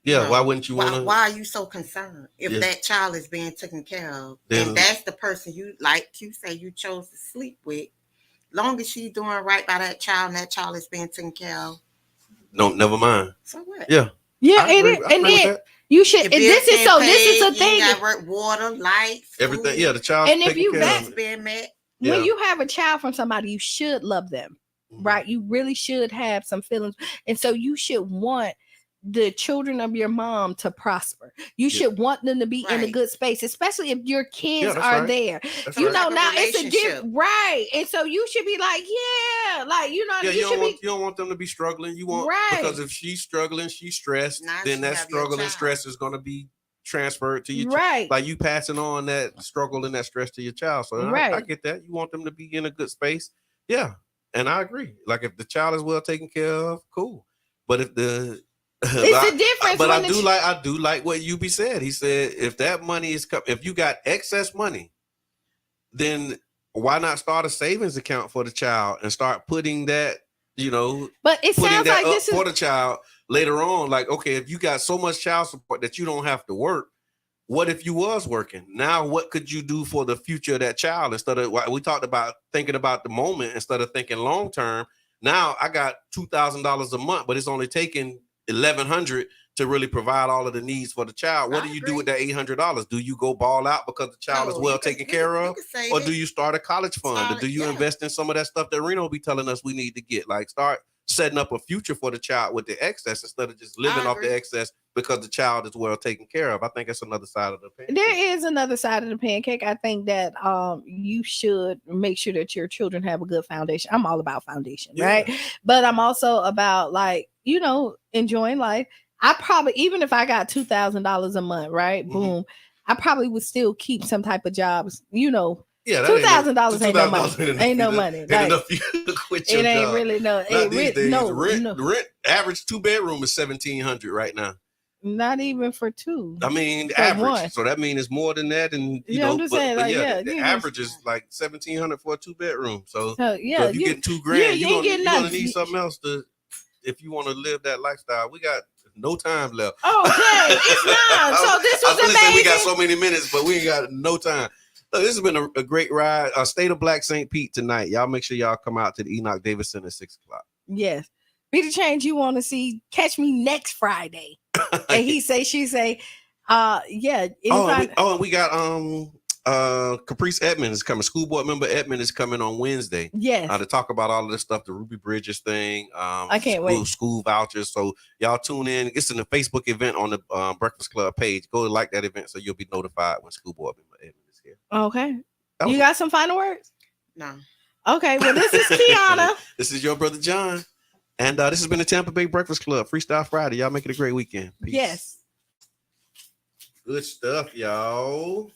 why wouldn't you want to? Why are you so concerned if that child is being taken care of? And that's the person you, like you say, you chose to sleep with. Long as she's doing right by that child and that child is being taken care of. No, never mind. So what? Yeah, and then you should. This is a thing. You got water, lights, everything. Food. Yeah, the child. And if you that's being met. When you have a child from somebody, you should love them. Right, you really should have some feelings, and so you should want the children of your mom to prosper. You should want them to be in a good space, especially if your kids are there. That's you know, like now it's a gift, right? And so you should be like, you don't want them to be struggling. You want because if she's struggling, she's stressed. Then that struggle and stress is going to be transferred to your child. Like you passing on that struggle and that stress to your child. So I get that. You want them to be in a good space. Yeah. And I agree. Like if the child is well taken care of, cool. But if the it's a difference. But I do like what UB said. He said if that money is if you got excess money, then why not start a savings account for the child and start putting that, but it sounds like this for the child later on. Like, okay, if you got so much child support that you don't have to work, what if you was working? Now, what could you do for the future of that child instead of what we talked about thinking about the moment instead of thinking long term? Now I got $2,000 a month, but it's only taking $1,100 to really provide all of the needs for the child. What do you do with that $800? Do you go ball out because the child is well taken care of, or do you start a college fund, or do you invest in some of that stuff that Reno be telling us we need to get? Like start setting up a future for the child with the excess instead of just living off the excess because the child is well taken care of. I think that's another side of the pancake. There is another side of the pancake. I think that you should make sure that your children have a good foundation. I'm all about foundation, right? But I'm also about enjoying life. I probably, even if I got $2,000 a month, right? Boom. I probably would still keep some type of jobs, Yeah, $2,000 ain't no money. Ain't no money. It ain't really no. Rent average 2-bedroom is $1,700 right now. Not even for two. I mean, average. One. So that means it's more than that, and I'm just saying, the average is like $1,700 for a 2-bedroom. So if you get $2,000, you're gonna need something else if you want to live that lifestyle. We got no time left. Okay, it's not. So this was amazing. We got so many minutes, but we ain't got no time. This has been a great ride. State of Black St. Pete tonight. Y'all make sure y'all come out to the Enoch Davis Center at 6 o'clock. Yes. Be the change you want to see. Catch me next Friday. And he say, she say, yeah. And we got Caprice Edmond is coming. School board member Edmond is coming on Wednesday. Yes. To talk about all of this stuff, the Ruby Bridges thing. I can't wait. School vouchers. So y'all tune in. It's in the Facebook event on the Breakfast Club page. Go like that event so you'll be notified when school board member Edmond is here. Okay. You got some final words? No. Okay. Well, this is Qiana. This is your brother John. And this has been the Tampa Bay Breakfast Club Freestyle Friday. Y'all make it a great weekend. Peace. Yes. Good stuff, y'all.